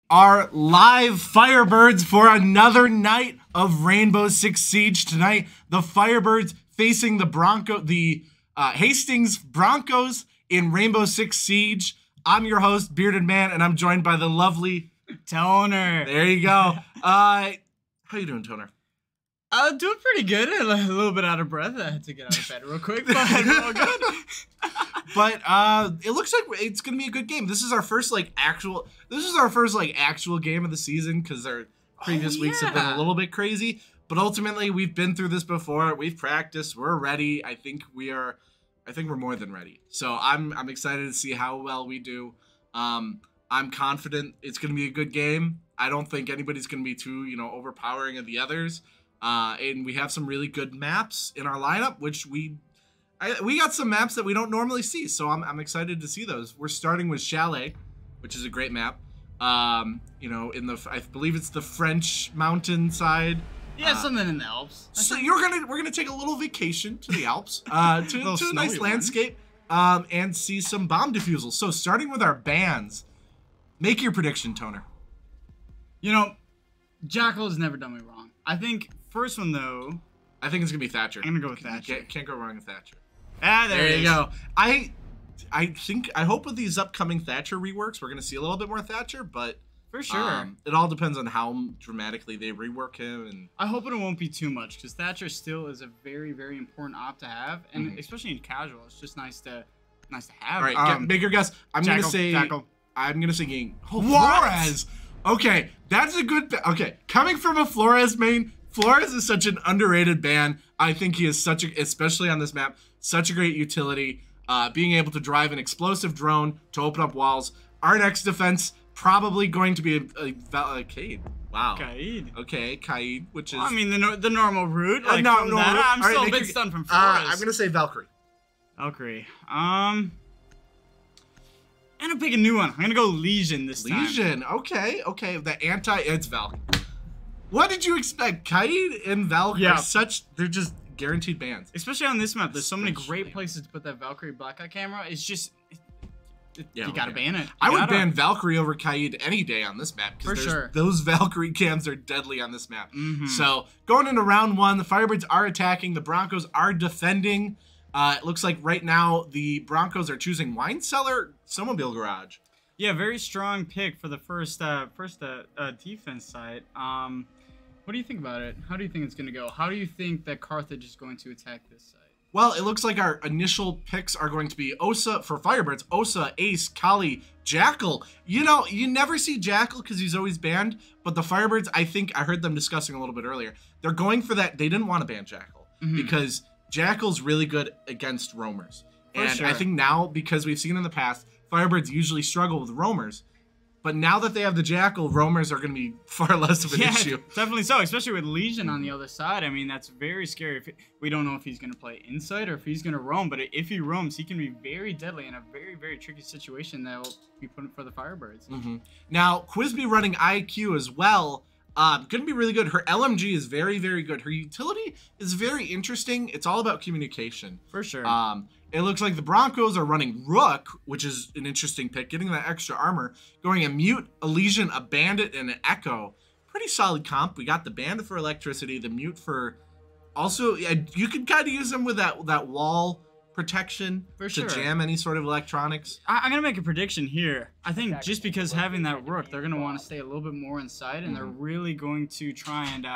Our live Firebirds for another night of Rainbow Six Siege tonight. The Firebirds facing the Hastings Broncos in Rainbow Six Siege. I'm your host, Bearded Man, and I'm joined by the lovely Toner. There you go. How you doing, Toner? Doing pretty good. A little bit out of breath. I had to get out of bed real quick, but we're all good. But it looks like it's gonna be a good game. This is our first actual game of the season because our previous weeks have been a little bit crazy. But ultimately, we've been through this before. We've practiced. We're ready. I think we're more than ready. So I'm excited to see how well we do. I'm confident it's gonna be a good game. I don't think anybody's gonna be too overpowering of the others. And we have some really good maps in our lineup, which we got some maps that we don't normally see, so I'm excited to see those. We're starting with Chalet, which is a great map. I believe it's the French mountainside. Yeah, something in the Alps. So we're gonna take a little vacation to the Alps, to a nice landscape, and see some bomb defusals. So starting with our bands, make your prediction, Toner. Jackal has never done me wrong. I think first one though. I think it's gonna be Thatcher. I'm gonna go with Thatcher. Can't go wrong with Thatcher. Ah, there you go. I hope with these upcoming Thatcher reworks, we're gonna see a little bit more Thatcher, but for sure, it all depends on how dramatically they rework him. And I hope it won't be too much because Thatcher still is a very, very important op to have, and especially in casual, it's just nice to have. All right, make your guess. I'm gonna say Ging. Oh, Flores. Okay, that's a good. Okay, coming from a Flores main. Flores is such an underrated ban. I think he is especially on this map, such a great utility. Being able to drive an explosive drone to open up walls. Our next defense probably going to be a Kaid. Wow. Kaid. Okay, Kaid, which is. Well, I mean the normal route. Like no, I'm still a bit stunned from Flores. I'm gonna say Valkyrie. Valkyrie. I'm gonna pick a new one. I'm gonna go Legion this time. Legion. Okay. It's Valkyrie. What did you expect? Kaid and Valkyrie are they're just guaranteed bans. Especially on this map, there's so many great places to put that Valkyrie black eye camera. It's just, you gotta ban it. I would ban Valkyrie over Kaid any day on this map. For sure. Those Valkyrie cams are deadly on this map. So going into round one, the Firebirds are attacking. The Broncos are defending. It looks like right now the Broncos are choosing Wine Cellar, Snowmobile Garage. Yeah, very strong pick for the first defense side. What do you think about it? How do you think it's going to go? How do you think that Carthage is going to attack this side? Well, it looks like our initial picks are going to be Osa for Firebirds. Osa, Ace, Kali, Jackal. You never see Jackal because he's always banned. But the Firebirds, I think I heard them discussing a little bit earlier. They're going for that. They didn't want to ban Jackal because Jackal's really good against roamers. I think now, because we've seen in the past, Firebirds usually struggle with roamers. But now that they have the Jackal, roamers are going to be far less of an issue. Definitely so, especially with Legion on the other side. I mean, that's very scary. We don't know if he's going to play inside or if he's going to roam. But if he roams, he can be very deadly in a very, very tricky situation that will be put for the Firebirds. Now, Quizby running IQ as well. Going to be really good. Her LMG is very, very good. Her utility is very interesting. It's all about communication. For sure. It looks like the Broncos are running Rook, which is an interesting pick, getting that extra armor, going a Mute, a Legion, a Bandit, and an Echo. Pretty solid comp. We got the Bandit for electricity, the Mute for... Also, you could kind of use them with that wall protection to jam any sort of electronics. I'm going to make a prediction here. I think just because having that Rook, they're going to want to stay a little bit more inside, and they're really going to try and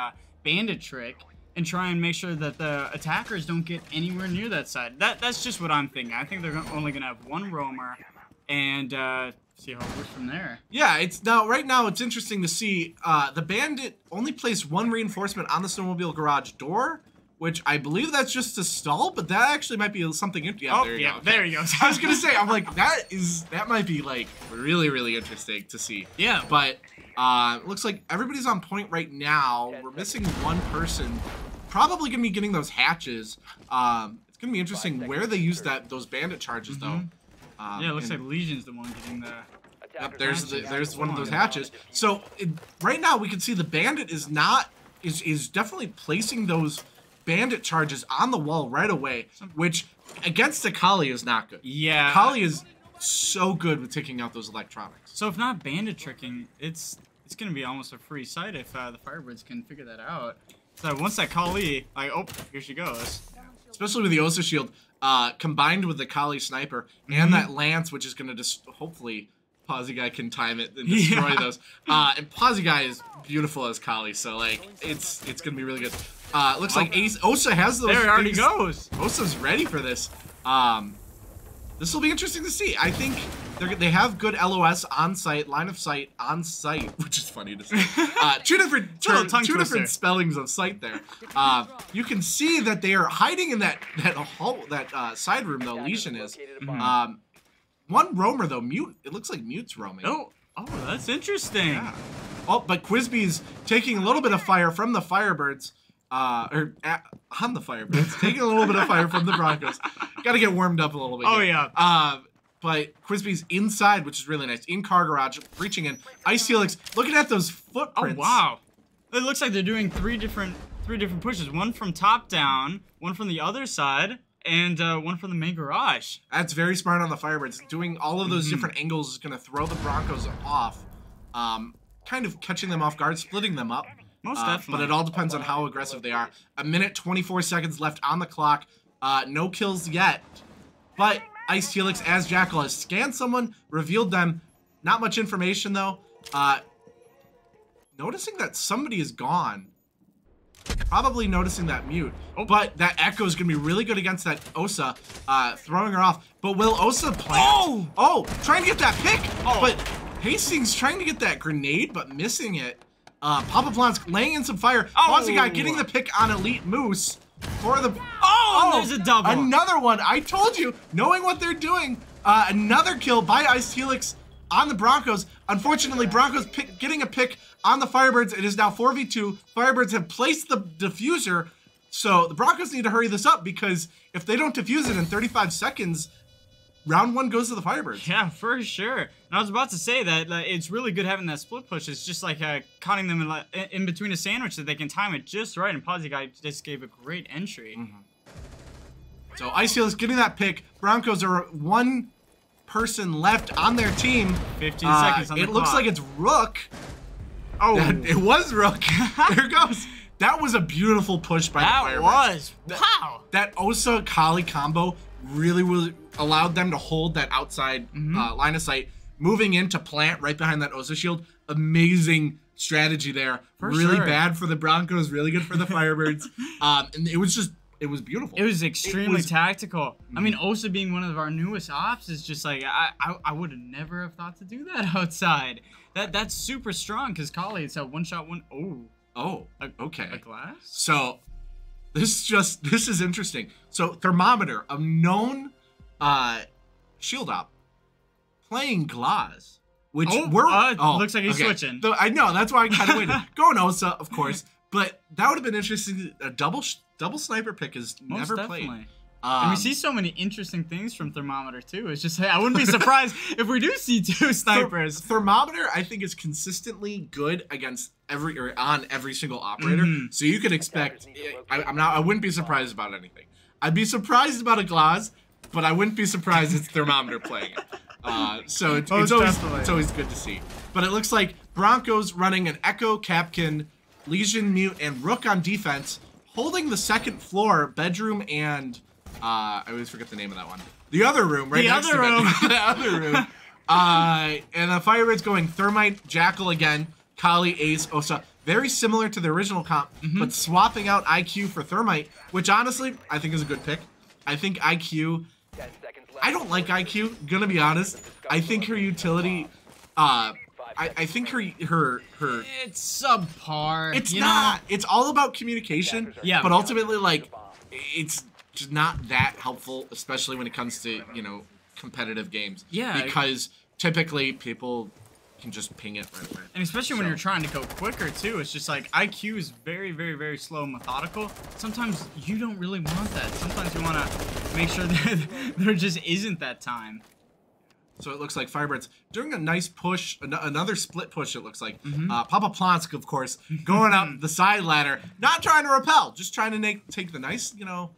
Bandit trick and try and make sure that the attackers don't get anywhere near that side. That's just what I'm thinking. I think they're only going to have one roamer and see how it works from there. Yeah, right now it's interesting to see the bandit only placed 1 reinforcement on the snowmobile garage door, which I believe that's just to stall, but that actually might be something interesting. Yeah, oh, there you go. There you go. I was gonna say, I'm like, that might be like really, really interesting to see. Yeah. But looks like everybody's on point right now. We're missing 1 person. Probably gonna be getting those hatches. It's gonna be interesting where they use those bandit charges though. Yeah, it looks like Legion's the one getting the. Yep, there's one of those hatches. So right now we can see the bandit is definitely placing those bandit charges on the wall right away, which against the Kali is not good. Yeah. Kali is so good with taking out those electronics. So if not bandit tricking, it's gonna be almost a free sight if the Firebirds can figure that out. So once that Kali, like, oh, here she goes. Especially with the Osa shield, combined with the Kali sniper and that lance, which is gonna just hopefully Posy Guy can time it and destroy those. And Posy Guy is beautiful as Kali, so like it's gonna be really good. Looks like Osa has those. There it already goes. Osa's ready for this. This will be interesting to see. I think they have good LOS on site, line of sight on site, which is funny to say. Two different spellings of sight there. You can see that they are hiding in that side room though. Legion is. One roamer though, Mute. It looks like Mute's roaming. Oh, that's interesting. Yeah. Oh, but Quizby's taking a little bit of fire from the Firebirds. On the Firebirds, taking a little bit of fire from the Broncos. Got to get warmed up a little bit. Oh, here. yeah. But Quizby's inside, which is really nice. In car garage, reaching in. Ice Helix, looking at those footprints. Oh, wow. It looks like they're doing three different pushes. One from top down, one from the other side, and one from the main garage. That's very smart on the Firebirds. Doing all of those different angles is going to throw the Broncos off. Kind of catching them off guard, splitting them up. Most definitely. But it all depends on how aggressive they are. 1:24 seconds left on the clock. No kills yet. But Ice Helix as Jackal has scanned someone, revealed them. Not much information though. Noticing that somebody is gone. Probably noticing that Mute. But that Echo is going to be really good against that Osa, throwing her off. But will Osa plant? Oh, trying to get that pick. But Hastings trying to get that grenade, but missing it. Papa Blanc laying in some fire. Posy Guy getting the pick on Elite Moose for the. There's a double. Another one. I told you, knowing what they're doing. Another kill by Ice Helix on the Broncos. Unfortunately, Broncos getting a pick on the Firebirds. It is now 4v2. Firebirds have placed the diffuser, so the Broncos need to hurry this up because if they don't defuse it in 35 seconds, round 1 goes to the Firebirds. Yeah, for sure. And I was about to say that it's really good having that split push. It's just like caught them in between a sandwich that they can time it just right. And Posy Guy just gave a great entry. So Ice Helix getting that pick. Broncos are 1 person left on their team. 15 seconds on the clock. It looks like it's Rook. It was Rook. There it goes. That was a beautiful push by the Firebirds. That was. Wow. That Osa Kali combo really allowed them to hold that outside line of sight, moving into plant right behind that Osa shield. Amazing strategy there. Really bad for the Broncos, really good for the Firebirds. And it was beautiful. It was extremely tactical. I mean, Osa being one of our newest ops is just like, I would have never have thought to do that outside. That's super strong because Kali, it's a one-shot one. Okay. A glass? So this is interesting. So Thermometer, a known shield op, playing Glass, which looks like he's switching. I know, that's why I kind of waited. Going Osa, of course, but that would have been interesting. A double sniper pick is never played. And we see so many interesting things from Thermometer too. It's just, hey, I wouldn't be surprised if we do see 2 snipers. Thermometer, I think, is consistently good against on every single operator. So you could expect. I wouldn't be surprised about anything. I'd be surprised about a Glass, but I wouldn't be surprised it's Thermometer playing it. So it's always good to see. But it looks like Broncos running an Echo, Capkin, Legion, Mute, and Rook on defense, holding the second floor, bedroom, and I always forget the name of that one. The other room, right next to the other room. And the Firebirds going Thermite, Jackal again, Kali, Ace, Osa. Very similar to the original comp, but swapping out IQ for Thermite, which honestly, I think is a good pick. I think IQ I don't like IQ, gonna be honest. I think her utility, I think her it's subpar. It's not. It's all about communication. Yeah. But ultimately, like, it's just not that helpful, especially when it comes to, you know, competitive games. Yeah. Because typically people can just ping it right away. And especially when you're trying to go quicker too, it's just like IQ is very, very, very slow and methodical. Sometimes you don't really want that. Sometimes you want to make sure that there just isn't that time. So it looks like Firebirds doing a nice push, another split push, it looks like. Papa Plonsk, of course, going up the side ladder, not trying to repel, just trying to take the nice, you know,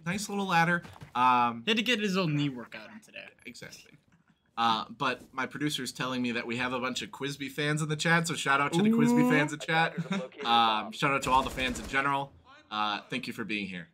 nice little ladder. He had to get his little knee workout in today. Exactly. But my producer's telling me that we have a bunch of Quizby fans in the chat, so shout out to the Quizby fans in chat. Shout out to all the fans in general. Thank you for being here.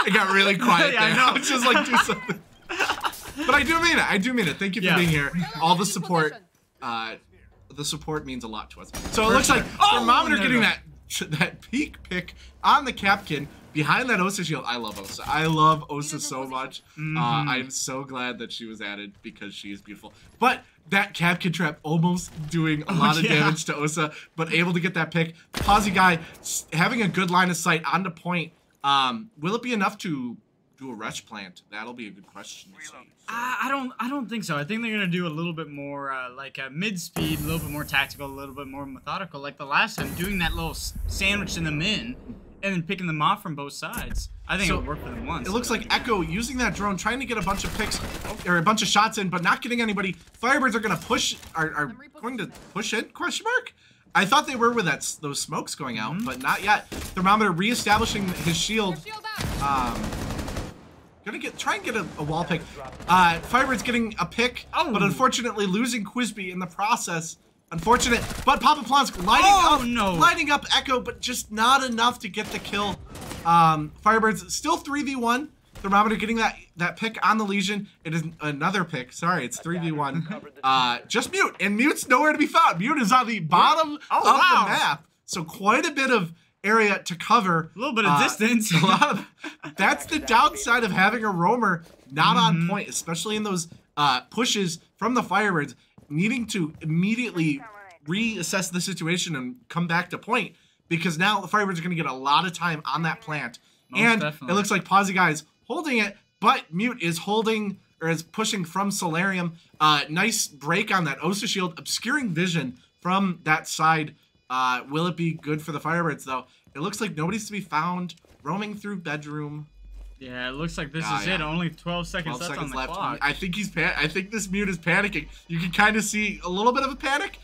It got really quiet there. I know. I was just like, do something. But I do mean it. I do mean it. Thank you for being here. All the support. The support means a lot to us. So it looks like Thermometer getting that peak pick on the Capkin behind that Osa shield. I love Osa. I love Osa so much. I'm so glad that she was added because she is beautiful. But that Capkin trap almost doing a lot of damage to Osa, but able to get that pick. Posy guy having a good line of sight on the point. Will it be enough to do a rush plant? That'll be a good question to see. I don't think so. I think they're gonna do a little bit more like mid-speed, a little bit more tactical, a little bit more methodical, like the last time, doing that little sandwich in them in, and then picking them off from both sides. I think it'll work for them once. It looks like Echo using that drone, trying to get a bunch of picks or a bunch of shots in, but not getting anybody. Firebirds are gonna push, are going to push in? Question mark. I thought they were with those smokes going out, but not yet. Thermometer reestablishing his shield. Gonna try and get a wall pick. Firebirds getting a pick, but unfortunately losing Quizby in the process. Unfortunate, but Papa Plonsk lighting up Echo, but just not enough to get the kill. Firebirds still 3v1. Thermometer getting that pick on the Legion. It is another pick. Sorry, it's 3v1. Just Mute, and Mute's nowhere to be found. Mute is on the bottom of the map, so quite a bit of area to cover. A little bit of distance. A lot of, that's the downside of having a roamer not on point, especially in those pushes from the Firebirds, needing to immediately reassess the situation and come back to point, because now the Firebirds are going to get a lot of time on that plant. It looks like Posy Guy's holding it, but Mute is holding, or is pushing from Solarium. Nice break on that Osa shield, obscuring vision from that side. Will it be good for the Firebirds, though? It looks like nobody's to be found. Roaming through bedroom. Yeah, it looks like this is it. Only 12 seconds left on the clock. I think I think this Mute is panicking. You can kind of see a little bit of a panic.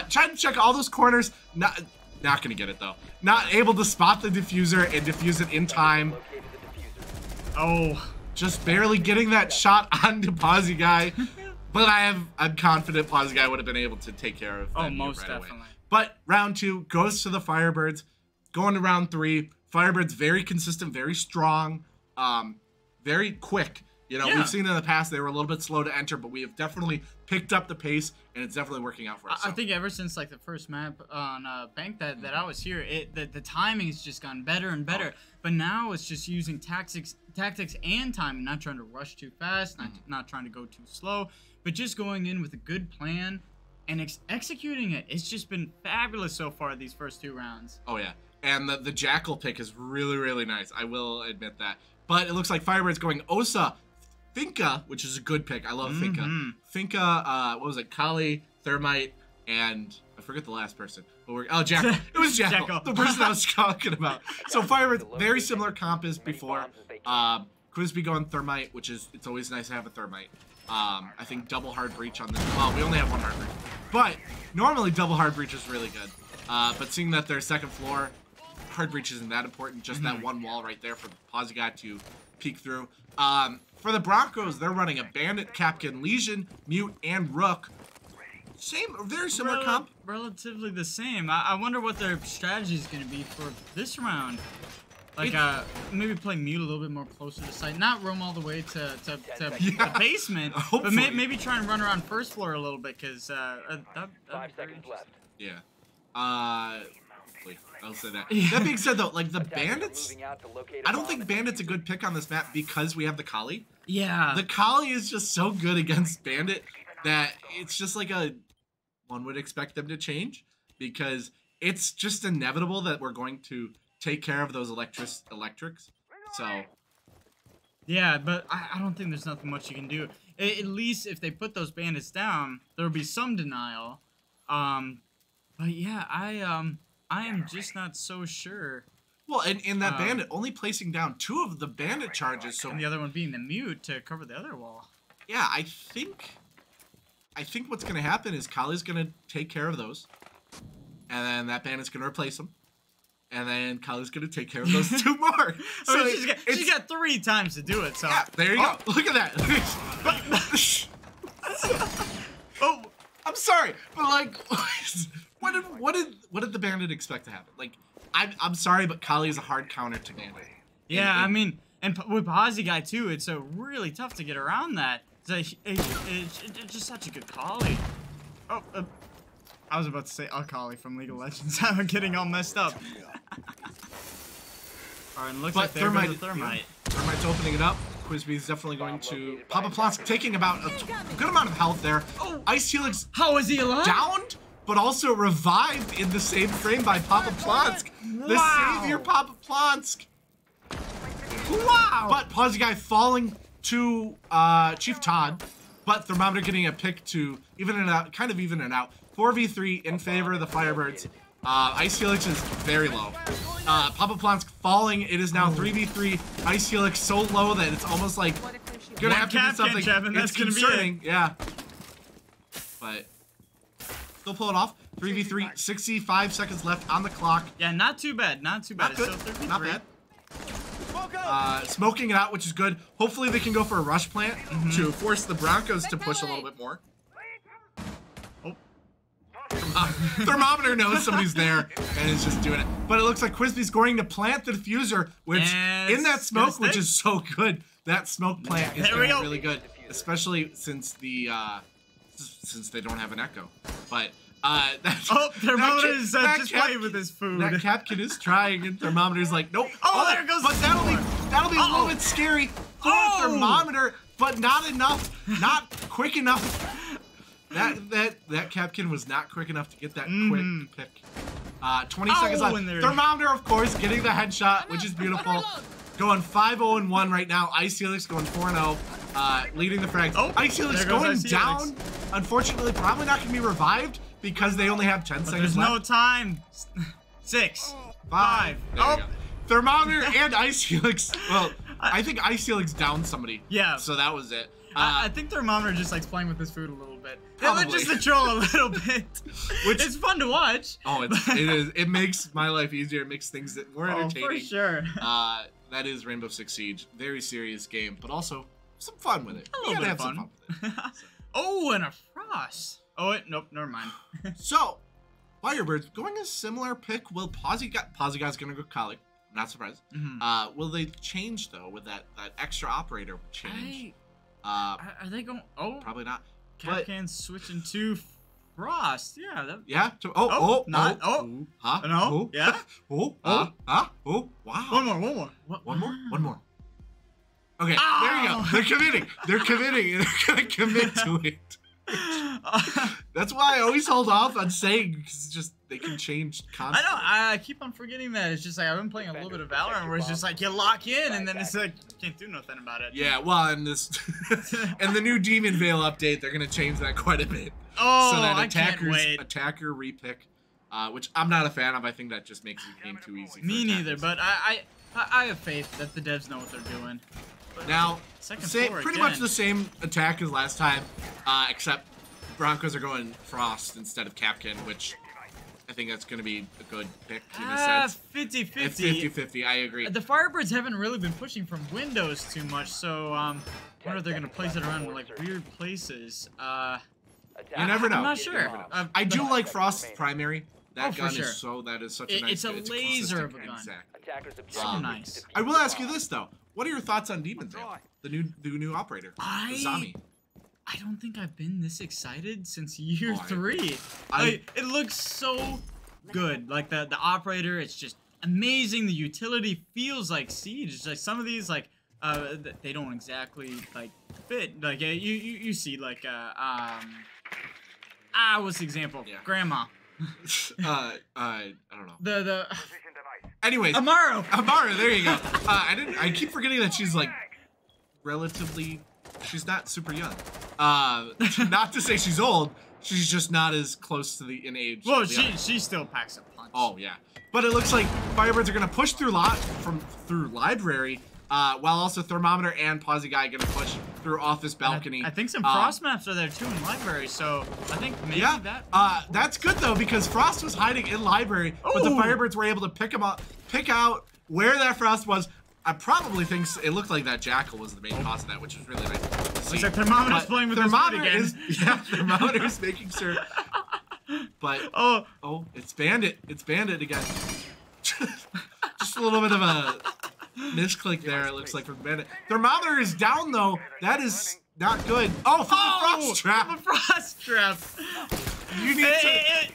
Trying to check all those corners. Not gonna get it though. Not able to spot the diffuser and defuse it in time. Just barely getting that shot onto Posy Guy. But I'm confident Posy Guy would have been able to take care of that most right definitely. away. But round 2 goes to the Firebirds. Going to round 3. Firebirds very consistent, very strong, very quick. You know, we've seen in the past they were a little bit slow to enter, but we have definitely picked up the pace, and it's definitely working out for us. I think ever since like the first map on Bank that I was here, the timing has just gotten better and better. But now it's just using tactics and timing, not trying to rush too fast, not trying to go too slow, but just going in with a good plan and executing it. It's just been fabulous so far these first 2 rounds. Oh yeah, and the Jackal pick is really, really nice. I will admit that. But it looks like Firebirds going Osa, Finka, which is a good pick. I love Finka. Finka, what was it? Kali, Thermite, and I forget the last person. But Jackal. It was Jackal. The person I was talking about. So Firebirds, very similar comp as before. Quizby going Thermite, which is, it's always nice to have a Thermite. I think double hard breach on this. Well, we only have 1 hard breach. But normally double hard breach is really good. But seeing that their second floor, hard breach isn't that important. Just that 1 wall right there for the Posy Guy to peek through. For the Broncos, they're running a Bandit, Capkin, Legion, Mute, and Rook. Very similar comp. Relatively the same. I wonder what their strategy is going to be for this round. Like, maybe play Mute a little bit more close to the site. Not roam all the way to the basement, but maybe try and run around first floor a little bit, because that'd be very interesting. Yeah. Hopefully. I'll say that. That being said, though, like the bandits, I don't think bandit's a good pick on this map because we have the collie. Yeah. The collie is just so good against bandit that it's just like one would expect them to change because it's just inevitable that we're going to take care of those electrics. So. Yeah, but I don't think there's nothing much you can do. At least if they put those bandits down, there'll be some denial. But yeah, I am just not so sure. Well, and that bandit only placing down 2 of the bandit charges, so and the other one being the mute to cover the other wall. Yeah, I think what's gonna happen is Collie's gonna take care of those, and then that bandit's gonna replace them, and then Collie's gonna take care of those 2 more. So I mean, she's got 3 times to do it. So yeah, there you go. Look at that. Oh, I'm sorry, but like, what did the bandit expect to happen? Like, I'm sorry, but Collie is a hard counter to bandit. Yeah, I mean, and with Posy guy too, it's really tough to get around that. It's just such a good collie. Oh, I was about to say a collie from League of Legends. I'm getting all messed up. Alright, and looks like there goes the thermite. Thermite's opening it up. Quizby's definitely going to Papa Plonsk taking about a good amount of health there. Oh, Ice Helix how is he alive? Downed, but also revived in the same frame by Papa Plonsk. The savior Papa Plonsk. Wow! But Posy guy falling to Chief Todd, but Thermometer getting a pick to even it out, kind of even it out. 4v3 in favor of the Firebirds. Ice Helix is very low. Papa Plonsk falling. It is now 3v3. Ice Helix so low that it's almost like gonna have to do something. It's concerning. Yeah. But still pull it off. 3v3. 65 seconds left on the clock. Yeah, not too bad. Not too bad. Not good. It's still 3v3. Not bad. Smoking it out, which is good. Hopefully they can go for a rush plant to force the Broncos to push a little bit more. Oh. Thermometer knows somebody's there and is just doing it. But it looks like Quizby's going to plant the diffuser, which in that smoke, which is so good. That smoke plant is really good, especially since the since they don't have an echo. But Thermometer is just playing with his food. That Capkin is trying, and Thermometer's like, nope. Oh, there goes. But that'll be a little bit scary for Thermometer, but not enough, not quick enough. That Capkin was not quick enough to get that quick pick. 20 seconds left. Thermometer, of course, getting the headshot, which is beautiful. Going 5-0-1 right now. Ice Helix going 4-0, leading the frags. Ice Helix going down. Unfortunately, probably not going to be revived because they only have 10 seconds left. There's no time. 6, 5. Thermometer and Ice Helix. Well, I think Ice Helix downed somebody. Yeah. So that was it. I think Thermometer just likes playing with his food a little bit. Just to troll a little bit. Which it's fun to watch. Oh, it is. It makes my life easier. It makes things more entertaining. For sure. That is Rainbow Six Siege. Very serious game, but also some fun with it. A little bit of fun. Some fun with it. Oh, and a frost. Oh, wait, nope, never mind. So, Firebirds going a similar pick. Will Posy guy's gonna go Collie. Not surprised. Will they change though with that extra operator change? Are they going? Oh, probably not. Capcan switching to Frost. Yeah. Yeah. Wow. One more. Okay, there you go. They're committing. They're gonna commit to it. That's why I always hold off on saying, because it's just they can change constantly. I know. I keep on forgetting that. It's just like I've been playing a little bit of Valorant where it's just like you lock in and then it's like you can't do nothing about it. Yeah, well, and this and the new Demon Veil update, they're gonna change that quite a bit. Oh, so that I can't wait. Attacker repick, which I'm not a fan of. I think that just makes the game too easy. Me neither, but I have faith that the devs know what they're doing. But now, pretty much the same attack as last time, except Broncos are going Frost instead of Capkin, which I think that's going to be a good pick in a sense. 50-50. It's 50-50, I agree. The Firebirds haven't really been pushing from windows too much, so I wonder if they're going to place it around like weird places. You never know. I'm not sure. I do like Frost's primary. That gun sure. that is such a nice It's a laser of a gun. So nice. I will ask you this though. What are your thoughts on Demon Veil? The new operator, Zami? I don't think I've been this excited since year 3. It looks so good. Like the operator, it's just amazing. The utility feels like Siege. It's like some of these like they don't exactly like fit. Like you see like what's the example? Yeah. Grandma. I don't know. The Anyways, Amaro, there you go. I keep forgetting that she's like relatively. She's not super young. Not to say she's old. She's just not as close to in age. Well, she still packs a punch. Oh yeah, but it looks like Firebirds are gonna push through library, while also Thermometer and Pawsy Guy gonna push through office balcony. I think some frost maps are there too in library, so I think maybe that's good though because Frost was hiding in library, but the Firebirds were able to pick out where that Frost was. I probably think it looked like that Jackal was the main cause of that, which was really nice to see. Looks like Thermometer's playing with Thermometer this again. Thermometer is making sure. But oh, it's Bandit. It's Bandit again. Just a little bit of a misclick there. It looks like from Bandit. Thermometer is down though. That is not good. Oh, from the frost trap. The frost trap. You need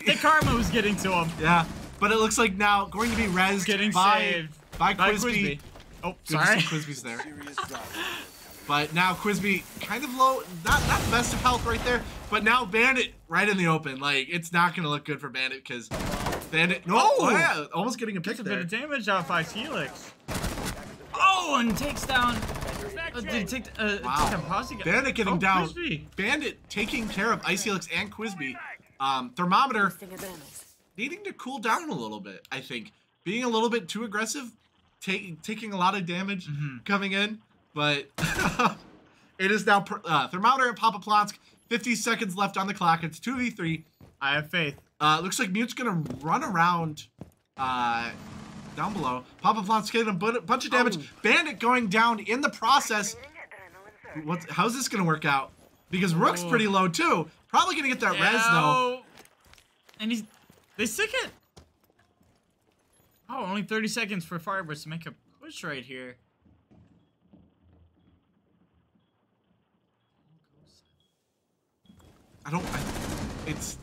the karma was getting to him. Yeah, but it looks like now going to be rezzed saved by Quizby. Oh, sorry. Quizby's there. But now Quizby kind of low, not the best of health right there, but now Bandit right in the open. Like, it's not going to look good for Bandit because Bandit, almost getting a pick there. A bit of damage off Ice Helix. Oh, and takes down, take down Pawsy Guy. Bandit getting down. Quizby. Bandit taking care of Ice Helix and Quizby. Thermometer needing to cool down a little bit, I think. Being a little bit too aggressive. Taking a lot of damage coming in, but it is now Thermometer and Papa Plonsk. 50 seconds left on the clock. It's 2v3. I have faith. Looks like Mute's gonna run around down below. Papa Plonsk getting a bunch of damage. Bandit going down in the process. How's this gonna work out? Because Rook's pretty low too. Probably gonna get that res though. And they stick it. Oh, only 30 seconds for Firebirds to make a push right here.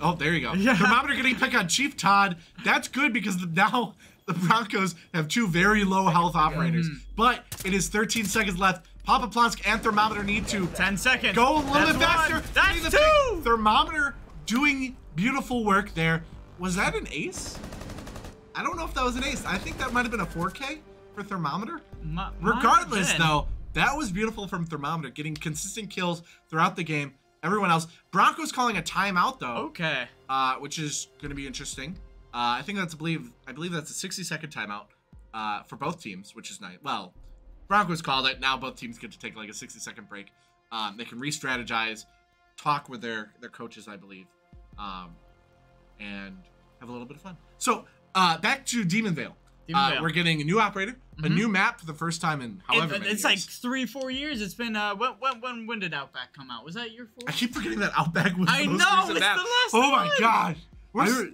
Oh, there you go. Yeah. Thermometer getting picked on Chief Todd. That's good because now the Broncos have two very low health operators. But it is 13 seconds left. Papa Plonsk and Thermometer need to 10 seconds. Go a little bit faster. That's two. Thermometer doing beautiful work there. Was that an ace? I don't know if that was an ace. I think that might have been a 4K for Thermometer. Regardless, though, that was beautiful from Thermometer, getting consistent kills throughout the game. Everyone else. Broncos calling a timeout, though. Okay. Which is going to be interesting. I think that's, I believe that's a 60-second timeout for both teams, which is nice. Well, Broncos called it. Now both teams get to take like a 60-second break. They can re-strategize, talk with their coaches, I believe, and have a little bit of fun. So, back to Demon Vale. We're getting a new operator, a new map for the first time in however many years. It's like 3-4 years. It's been when did Outback come out? Was that year 4? I keep forgetting that Outback was the most recent it's map. the last Oh one. my god.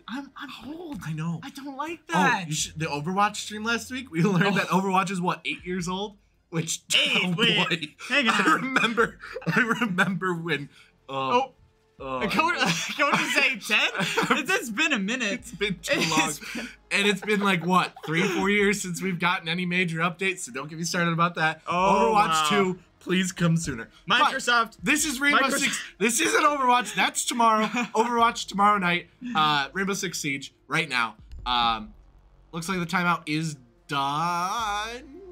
I'm old. I know. I don't like that. Oh, the Overwatch stream last week, we learned that Overwatch is what, 8 years old? Which boy. Hang on. I remember when Going to say 10? It's been a minute. It's been too long. And it's been like, what, 3-4 years since we've gotten any major updates, so don't get me started about that. Overwatch 2, please come sooner. Microsoft. But this is Rainbow Six. This isn't Overwatch. That's tomorrow. Overwatch tomorrow night. Rainbow Six Siege right now. Looks like the timeout is done.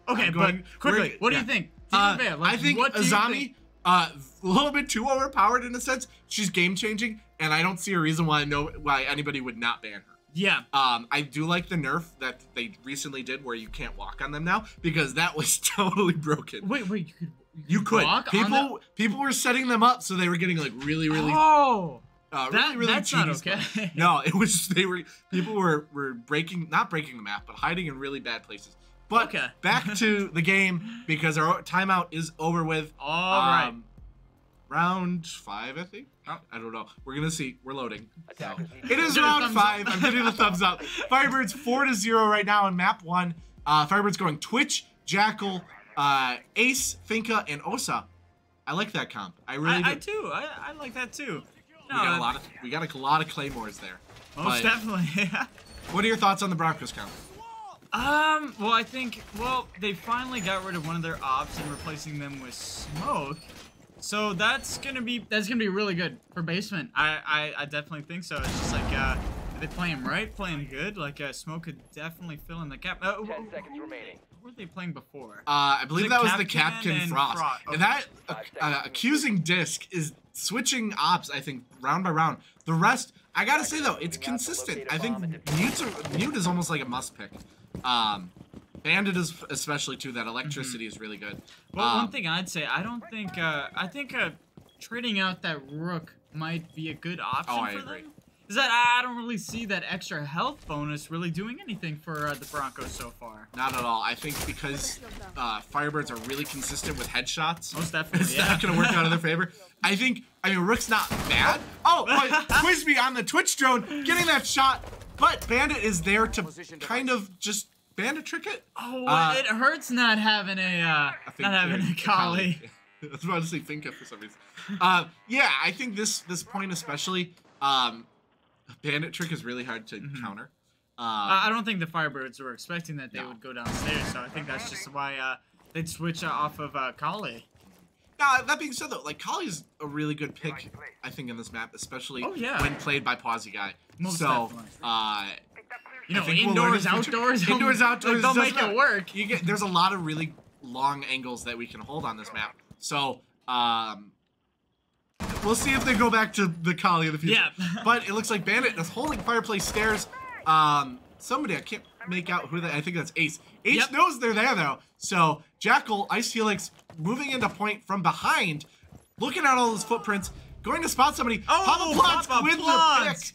Okay, but quickly, what do you think? I think Azami... a little bit too overpowered in a sense. She's game-changing, and I don't see a reason why anybody would not ban her. Yeah. I do like the nerf that they recently did where you can't walk on them now, because that was totally broken. Wait, you could. Walk People were setting them up so they were getting like really really that's not okay. Stuff. No, it was just people were not breaking the map, but hiding in really bad places. But back to the game, because our timeout is over with. All right. Round 5, I think. I don't know. We're gonna see. We're loading. So. It is round 5. I'm getting the thumbs up. Firebirds 4-0 right now in map 1. Firebirds going Twitch, Jackal, Ace, Finka, and Osa. I like that comp. I really do. I too. I like that too. We got a lot of claymores there. Most definitely. Yeah. What are your thoughts on the Broncos count? Well, I think, they finally got rid of one of their ops and replacing them with smoke. So that's gonna be really good for basement. I definitely think so. It's just like, are they playing right, playing good? Like, smoke could definitely fill in the gap. 10 seconds remaining. Who were they playing before? I believe that was the Captain Frost. Okay. And that accusing disc is switching ops, I think, round by round. The rest, I gotta say though, it's consistent. I think Mute is almost like a must pick. Bandit is especially too. That electricity is really good. Well, one thing I'd say, I think trading out that Rook might be a good option for them. Is that I don't really see that extra health bonus really doing anything for the Broncos so far. Not at all. I think because Firebirds are really consistent with headshots. Most definitely, it's not going to work out in their favor. I mean, Rook's not bad. Oh, but Quizby on the Twitch drone getting that shot. But Bandit is there to kind of just Bandit trick it. Oh, it hurts not having a collie. I was about to say Finka for some reason. Yeah, I think this point especially, Bandit trick is really hard to counter. I don't think the Firebirds were expecting that they would go downstairs, so I think that's just why they'd switch off of Collie. Now, that being said, though, like, Collie's a really good pick, I think, in this map, especially when played by Pawsy Guy. Most so, you know, indoors, outdoors, they'll make it work. There's a lot of really long angles that we can hold on this map. So, we'll see if they go back to the Collie in the future. Yeah. But it looks like Bandit is holding Fireplace Stairs. Somebody, I can't make out who I think that's Ace. Ace knows they're there, though. So, Jackal, Ice Helix, moving into point from behind, looking at all those footprints, going to spot somebody. Papa Plants with the pick.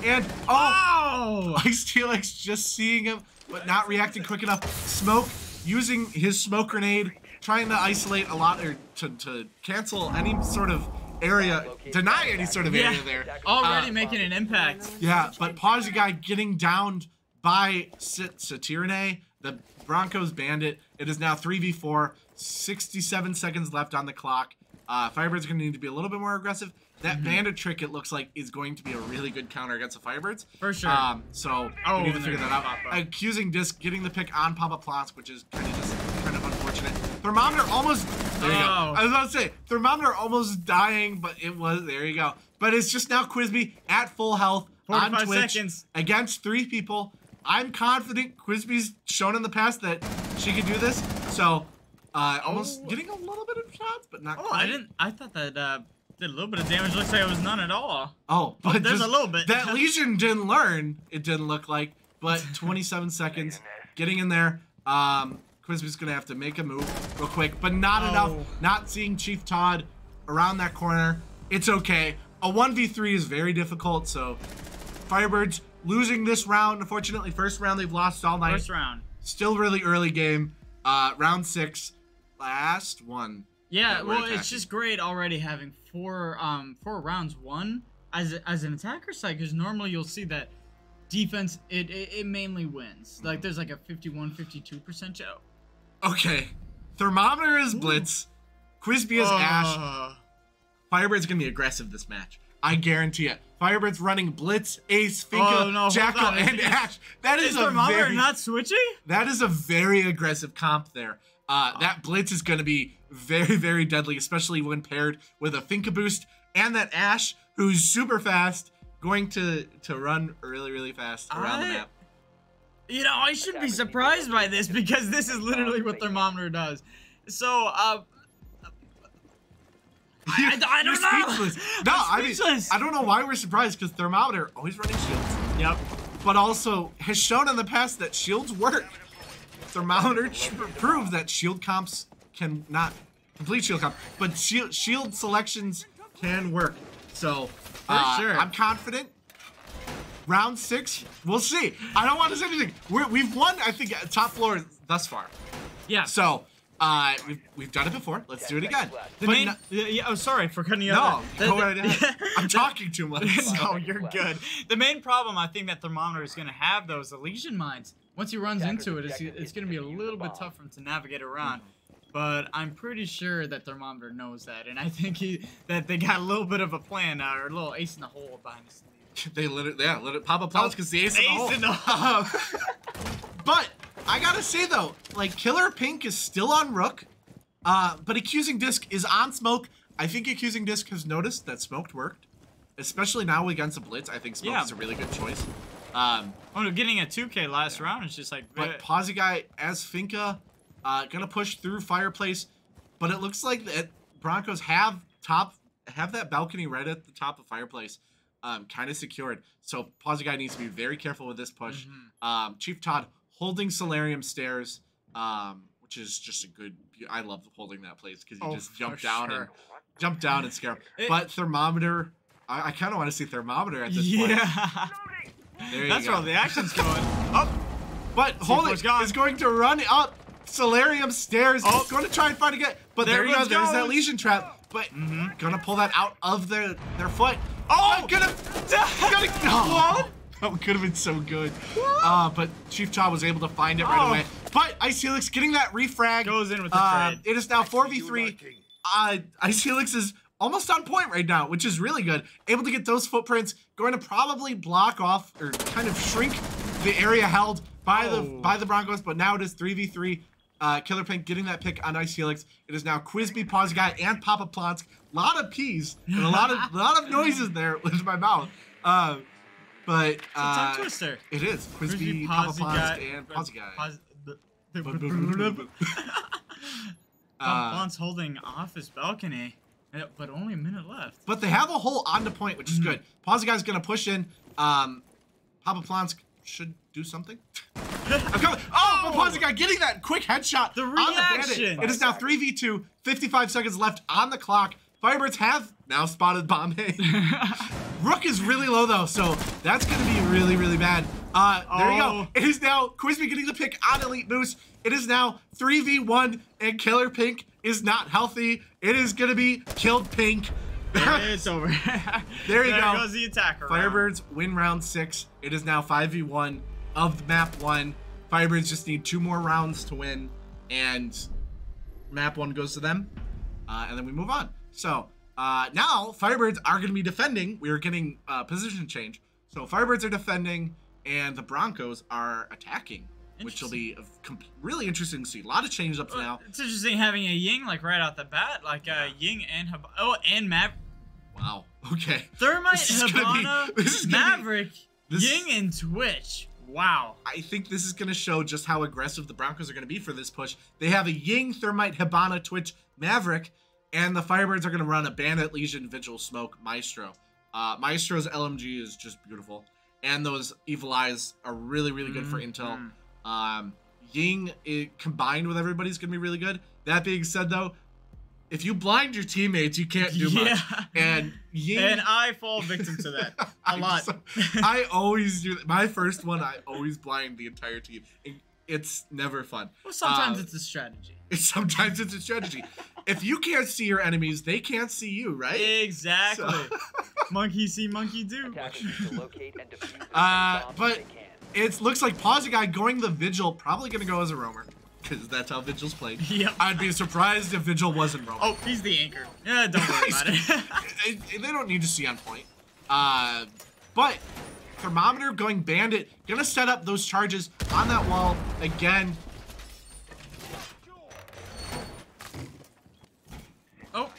And, Ice Helix just seeing him, but not reacting quick enough. Smoke, using his smoke grenade, trying to isolate a lot, or to cancel any sort of area, deny any sort of area there. Already making an impact. Yeah, but Pawsy Guy getting downed by Satyrine, the Broncos Bandit. It is now 3v4, 67 seconds left on the clock. Firebirds are going to need to be a little bit more aggressive. That Bandit trick, it looks like, is going to be a really good counter against the Firebirds. For sure. So we need to figure that out. Accusing Disc getting the pick on Papa Plants, which is kind of unfortunate. Thermometer almost, there you go. I was about to say, Thermometer almost dying, but it was, there you go. But it's just now Quizby at full health on Twitch against 3 people. I'm confident Quizby's shown in the past that she could do this. So, almost getting a little bit of shots, but not quite. I thought that did a little bit of damage. Looks like it was none at all. Oh, but there's a little bit. That Legion didn't learn, it didn't look like, but 27 seconds getting in there. Quizby's going to have to make a move real quick, but not enough. Not seeing Chief Todd around that corner. It's okay. A 1v3 is very difficult, so Firebirds losing this round. Unfortunately, first round they've lost all night. First round. Still really early game. Round 6. Last one. Yeah, well, it's just great already having four rounds won as an attacker side, because normally you'll see that defense, it mainly wins. Like, there's like a 51-52% show. Okay. Thermometer is Blitz. Quizby is Ash. Firebird's going to be aggressive this match. I guarantee it. Firebird's running Blitz, Ace, Finka, Jackal, and Ash. That is a Thermometer not switching? That is a very aggressive comp there. That Blitz is going to be very, very deadly, especially when paired with a Finka boost and that Ash, who's super fast, going to run really, really fast around the map. You know, I shouldn't be surprised by this, because this is literally what Thermometer does. So, I don't know. No, I mean, I don't know why we're surprised, because Thermometer always running shields. Yep. But also has shown in the past that shields work. Thermometer proves that shield comps can not complete shield comp, but shield selections can work. So, sure. I'm confident. Round 6, we'll see. I don't want to say anything. We've won, I think, top floor thus far. Yeah. So, we've done it before. Let's do it again. Oh, sorry for cutting you off. No, go right ahead. I'm talking too much. No, you're good. The main problem I think that Thermometer is going to have, though, is the Legion mines. Once he runs into it, it's going to be a little bit tough for him to navigate around. But I'm pretty sure that Thermometer knows that, and I think that they got a little bit of a plan, or a little ace in the hole behind the scenes. They let it pop up because the ace in the hole. But I gotta say though, like Killer Pink is still on Rook, but Accusing Disc is on Smoke. I think Accusing Disc has noticed that Smoked worked, especially now against a Blitz. I think Smoke is a really good choice. Getting a 2K last round is just like. But Pawsy Guy as Finka, gonna push through Fireplace, but it looks like that Broncos have that balcony right at the top of Fireplace. Kind of secured. So Pawsy Guy needs to be very careful with this push. Chief Todd holding Solarium Stairs, which is just a good. I love holding that place because you just jump down and scare him. But Thermometer, I kind of want to see Thermometer at this point. That's where all the action's going. Oh, but Holding is going to run up Solarium Stairs. Oh, going to try and find again. But there you go. There's that Legion Trap. But gonna pull that out of their foot. Oh, gonna what? That could have been so good. But Chief Cha was able to find it right away. But Ice Helix getting that refrag. Goes in with the trade. It is now 4v3. Ice Helix is almost on point right now, which is really good. Able to get those footprints. Going to probably block off or kind of shrink the area held by the Broncos. But now it is 3v3. Killer Pink getting that pick on Ice Helix. It is now Quizby, Pawsy Guy, and Papa Plonsk. A lot of P's and a lot of noises there with my mouth. But it's a tongue twister. It is Quizby, Papa Plonsk, and Pawsy Guy. Plonsk holding off his balcony, but only a minute left. But they have a hole on the point, which is good. Pawsy Guy's gonna push in. Papa Plonsk should do something. I'm coming. Oh, but Pawsy Guy getting that quick headshot on the bandit. It is now 3v2, 55 seconds left on the clock. Firebirds have now spotted Bombay. Rook is really low though, so that's gonna be really, really bad. There you go. It is now Quizby getting the pick on Elite Moose. It is now 3v1, and Killer Pink is not healthy. It is gonna be Killed Pink. It's over. There you go. There goes the attacker. Firebirds win round 6. It is now 5v1 of map 1. Firebirds just need 2 more rounds to win, and map 1 goes to them, and then we move on. So now Firebirds are going to be defending. We are getting position change. So Firebirds are defending, and the Broncos are attacking, which will be really interesting to see. A lot of change-ups now. It's interesting having a Ying like right out the bat, like Ying and and Maverick. Wow. Okay. Thermite, Hibana, Maverick, Ying, and Twitch. Wow. I think this is going to show just how aggressive the Broncos are going to be for this push. They have a Ying, Thermite, Hibana, Twitch, Maverick, and the Firebirds are going to run a Bandit, Legion, Vigil, Smoke, Maestro. Maestro's LMG is just beautiful. And those Evil Eyes are really, really good for intel. Ying, combined with everybody's going to be really good. That being said, though, if you blind your teammates, you can't do much. And Ying... And I fall victim to that a lot. I always do that. My first one, I always blind the entire team. It's never fun. Well, sometimes it's a strategy. Sometimes it's a strategy. If you can't see your enemies, they can't see you, right? Exactly. So. Monkey see, monkey do. But it looks like Pawsy Guy going the Vigil, probably going to go as a roamer. Because that's how Vigil's played. Yep. I'd be surprised if Vigil wasn't roaming. Oh, he's the anchor. Yeah, don't worry about it. They don't need to see on point. But Thermometer going Bandit, gonna set up those charges on that wall again. Oh.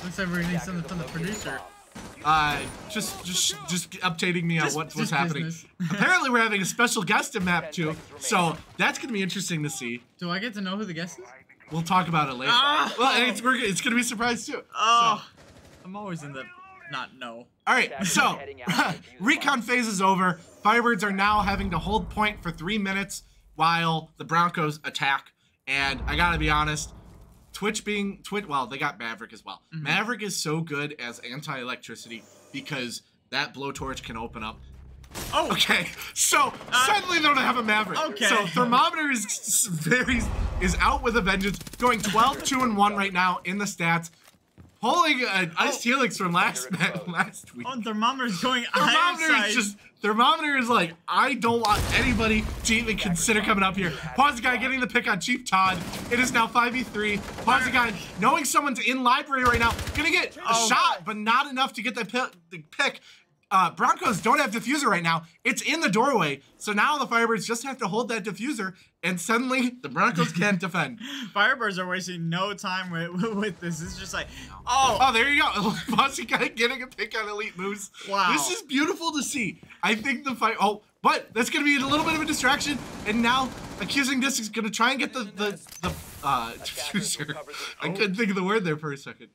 Looks like we're getting something from the producer. Just updating me on what's happening. Business. Apparently we're having a special guest in map 2, so that's gonna be interesting to see. Do I get to know who the guest is? We'll talk about it later. Well, and it's gonna be a surprise too. Oh, so. I'm always in the not know. All right, so recon phase is over. Firebirds are now having to hold point for 3 minutes while the Broncos attack. And I gotta be honest, well, they got Maverick as well. Maverick is so good as anti-electricity because that blowtorch can open up. Oh, okay. So suddenly they don't have a Maverick. Okay. So Thermometer is out with a vengeance, going 12, 2, and 1 right now in the stats. Holding an iced helix from last week. Oh, thermometer's going outside. Thermometer is like, I don't want anybody to even consider coming up here. Pause guy getting the pick on Chief Todd. It is now 5v3. Pause guy knowing someone's in library right now. Gonna get a shot, but not enough to get the pick. Broncos don't have diffuser right now. It's in the doorway. So now the Firebirds just have to hold that diffuser, and suddenly the Broncos can't defend. Firebirds are wasting no time with this. It's just like, oh, there you go. Bossy guy getting a pick on Elite Moose. Wow. This is beautiful to see. I think the fight. Oh, but that's going to be a little bit of a distraction. And now Accusing Disc is going to try and get the diffuser. I couldn't think of the word there for a second.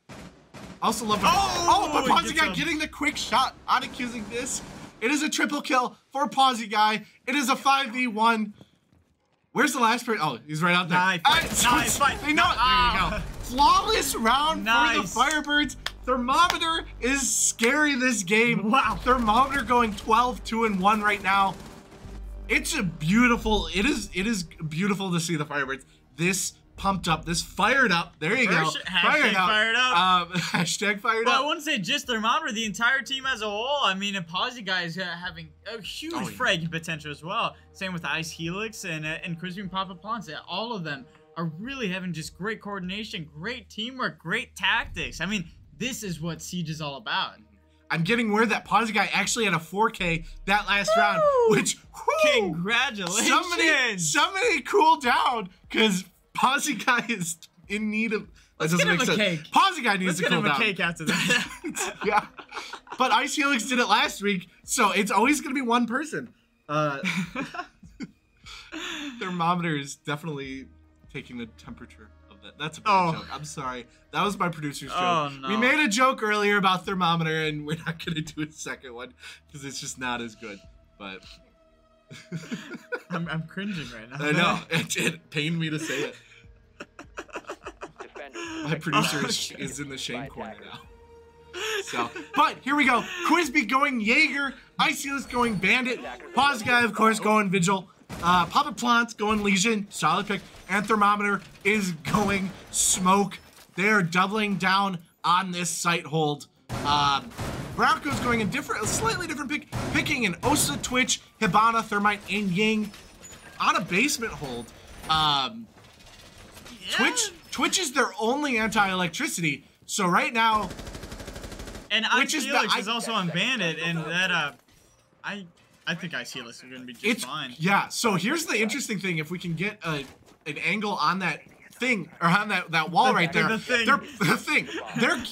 Also love but Pawsy Guy getting the quick shot on Accusing Disc. It is a triple kill for Pawsy Guy. It is a 5v1. Where's the last person? Oh, he's right out there. Nice fight. They know it. There you go. Flawless round for the Firebirds. Thermometer is scary this game. Wow. Thermometer going 12-2-1 right now. It's a beautiful, it is beautiful to see the Firebirds this pumped up, this fired up. There you go. Fired up. Hashtag fired well, up. I wouldn't say just Thermometer, the entire team as a whole. I mean, Pawsy Guy is having a huge fragging potential as well. Same with Ice Helix and Crispy Papa Plants. All of them are really having just great coordination, great teamwork, great tactics. I mean, this is what Siege is all about. I'm getting word that Pawsy Guy actually had a 4K that last round, which congratulations. Somebody cool down, because Pawsy Guy is in need of. Let's get him a cake. Pawsy Guy needs to cool down. Let's get him a cake after that. Yeah, but Ice Helix did it last week, so it's always gonna be one person. Thermometer is definitely taking the temperature. That's a bad joke. I'm sorry. That was my producer's joke. No. We made a joke earlier about Thermometer, and we're not going to do a second one because it's just not as good. But I'm cringing right now. I know. It pained me to say it. My producer is in the shame corner now. So, but here we go. Quizby going Jaeger. Ice Helix going Bandit. Pawsy Guy, of course, going Vigil. Papa Plants going Legion, solid pick, and Thermometer is going Smoke. They're doubling down on this site hold. Broncos going a slightly different pick, picking an Osa, Twitch, Hibana, Thermite, and Ying on a basement hold. Twitch is their only anti-electricity, so right now, and Ice Helix is also on Bandit, and that I think Ice Helix are going to be just fine. Yeah, so here's the interesting thing. If we can get an angle on that thing, or on that wall right there. The thing.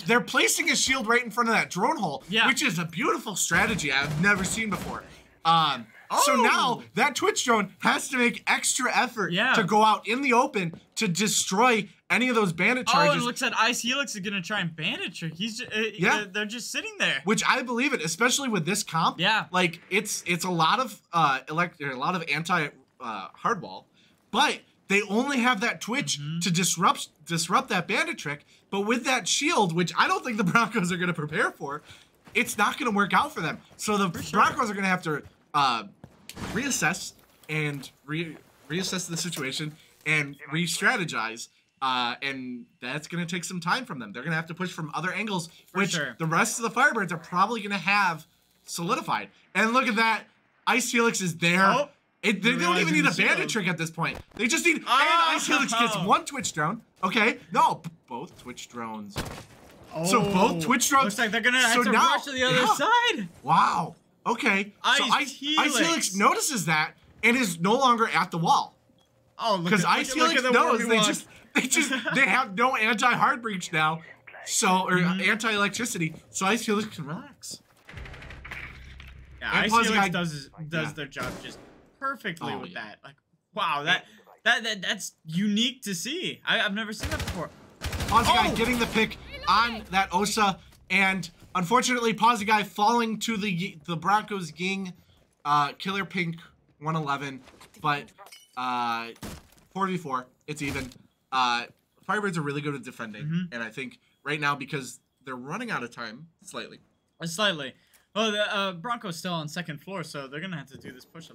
They're placing a shield right in front of that drone hole, which is a beautiful strategy I've never seen before. So now that Twitch drone has to make extra effort to go out in the open to destroy any of those bandit charges. Oh, and looks like Ice Helix is gonna try and bandit trick. He's they're just sitting there. Which I believe it, especially with this comp. Yeah. Like it's a lot of anti hardwall, but they only have that Twitch to disrupt that bandit trick. But with that shield, which I don't think the Broncos are gonna prepare for, it's not gonna work out for them. So the Broncos are gonna have to reassess and reassess the situation and re-strategize. And that's going to take some time from them. They're going to have to push from other angles, which the rest of the Firebirds are probably going to have solidified. And look at that. Ice Helix is there. They don't even need a bandit trick at this point. They just need... And Ice Helix gets one Twitch drone. Okay. No, both Twitch drones. So both Twitch drones... Looks like they're going to have to rush to the other side. Wow. Okay. Ice Helix notices that and is no longer at the wall. Oh, because Ice Helix knows they have no anti-hard breach now, so or anti-electricity, so Ice Helix can relax. Yeah, Ice Helix does their job just perfectly with that. Like, wow, that's unique to see. I've never seen that before. Pawsy Guy getting the pick on that Osa, and unfortunately, Pawsy Guy falling to the Broncos Ging, Killer Pink 111, but 4v4, it's even. Firebirds are really good at defending, and I think right now, because they're running out of time, slightly. Well, the Broncos still on second floor, so they're going to have to do this push a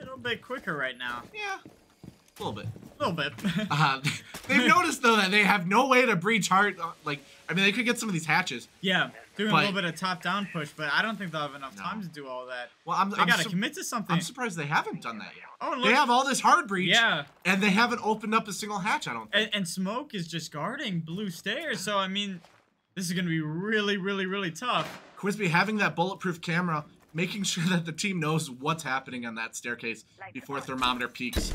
little bit quicker right now. Yeah, a little bit. A little bit. They've noticed though that they have no way to breach hard. Like, I mean, they could get some of these hatches. Yeah, doing a little bit of top-down push, but I don't think they'll have enough time to do all that. Well, they gotta commit to something. I'm surprised they haven't done that yet. Oh, look. They have all this hard breach. Yeah. And they haven't opened up a single hatch. I don't think. And Smoke is just guarding blue stairs, so I mean, this is gonna be really, really, really tough. Quizby having that bulletproof camera, making sure that the team knows what's happening on that staircase before thermometer peaks.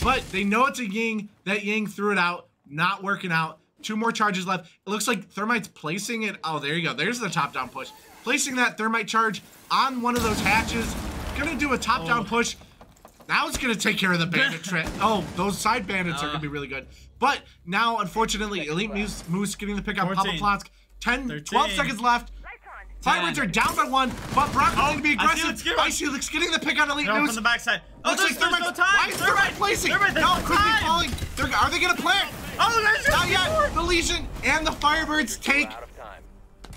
But they know it's a Ying. That Ying threw it out, not working out. 2 more charges left. It looks like Thermite's placing it. Oh, there you go. There's the top-down push. Placing that Thermite charge on one of those hatches. Gonna do a top-down push. Now it's gonna take care of the bandit trick. Oh, those side bandits are gonna be really good. But now, unfortunately, Elite Moose getting the pick on Papa Plotsk. 12 seconds left. Firebirds are down by 1, but Broncos need to be aggressive. Icy Looks getting the pick on Elite Moose. On the backside. Oh, looks like Thermite. No time. Why is Thermite placing? No, Quizby falling. Are they gonna plant? Oh, there's not yet. The Legion and the Firebirds take.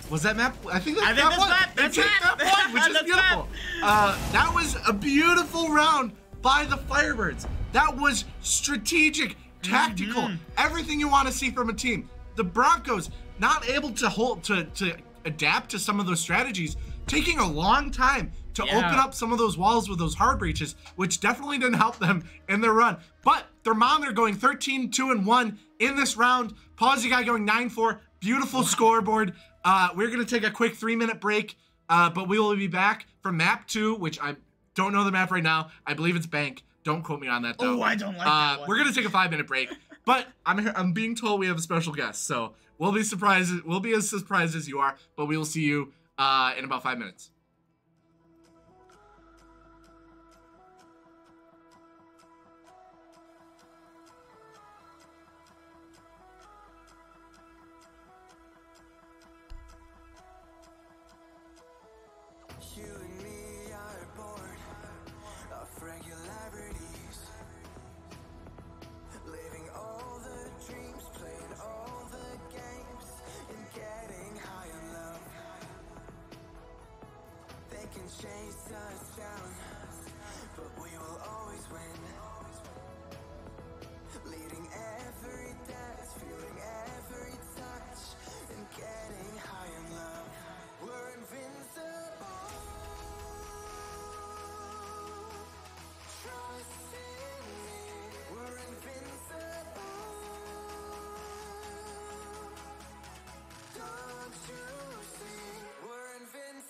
Was that map? I think that's map 1. They take map 1, which is beautiful. That was a beautiful round by the Firebirds. That was strategic, tactical, everything you want to see from a team. The Broncos not able to adapt to some of those strategies, taking a long time to open up some of those walls with those hard breaches, which definitely didn't help them in their run. But Thermometer going 13-2-1 in this round. Pawsy Guy going 9-4. Beautiful scoreboard. We're going to take a quick 3-minute break, but we will be back for map 2, which I don't know the map right now. I believe it's Bank. Don't quote me on that, though. Oh, I don't like that one. We're going to take a 5-minute break, but I'm being told we have a special guest, so we'll be surprised. We'll be as surprised as you are, but we will see you in about 5 minutes. Chase us down, but we will always win. Leading every dance, feeling every touch, and getting high in love. We're invincible. Trust in me. We're invincible. Don't you see? We're invincible.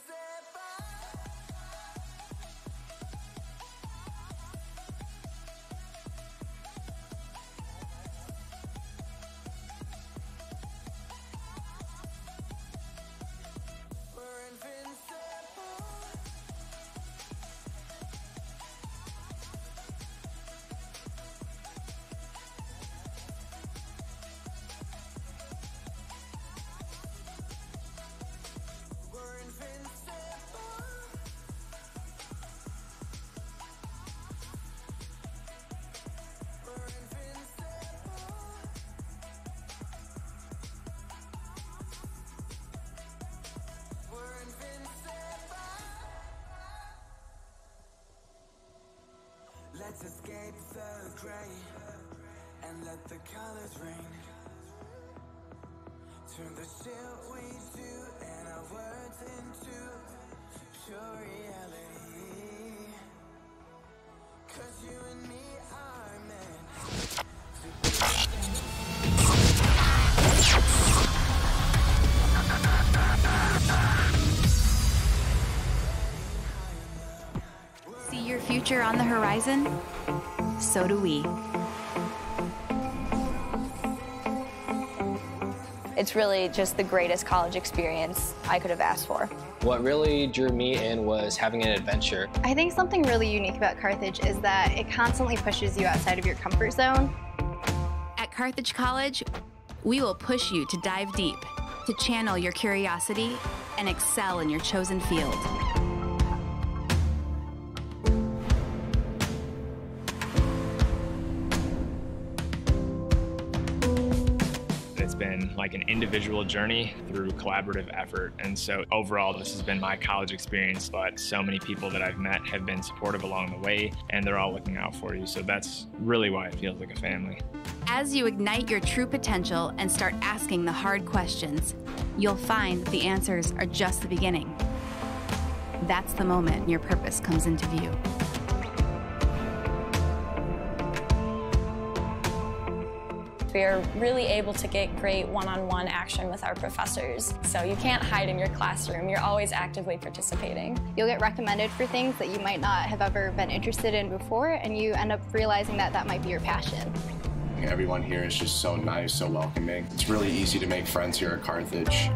Let's escape the gray and let the colors rain. Turn the shit we do and our words into pure reality. 'Cause you and me are meant to see your future on the horizon? So do we. It's really just the greatest college experience I could have asked for. What really drew me in was having an adventure. I think something really unique about Carthage is that it constantly pushes you outside of your comfort zone. At Carthage College, we will push you to dive deep, to channel your curiosity, and excel in your chosen field. It's been like an individual journey through collaborative effort. And so overall, this has been my college experience, but so many people that I've met have been supportive along the way, and they're all looking out for you. So that's really why it feels like a family. As you ignite your true potential and start asking the hard questions, you'll find that the answers are just the beginning. That's the moment your purpose comes into view. We are really able to get great one-on-one action with our professors. So you can't hide in your classroom. You're always actively participating. You'll get recommended for things that you might not have ever been interested in before, and you end up realizing that that might be your passion. Everyone here is just so nice, so welcoming. It's really easy to make friends here at Carthage.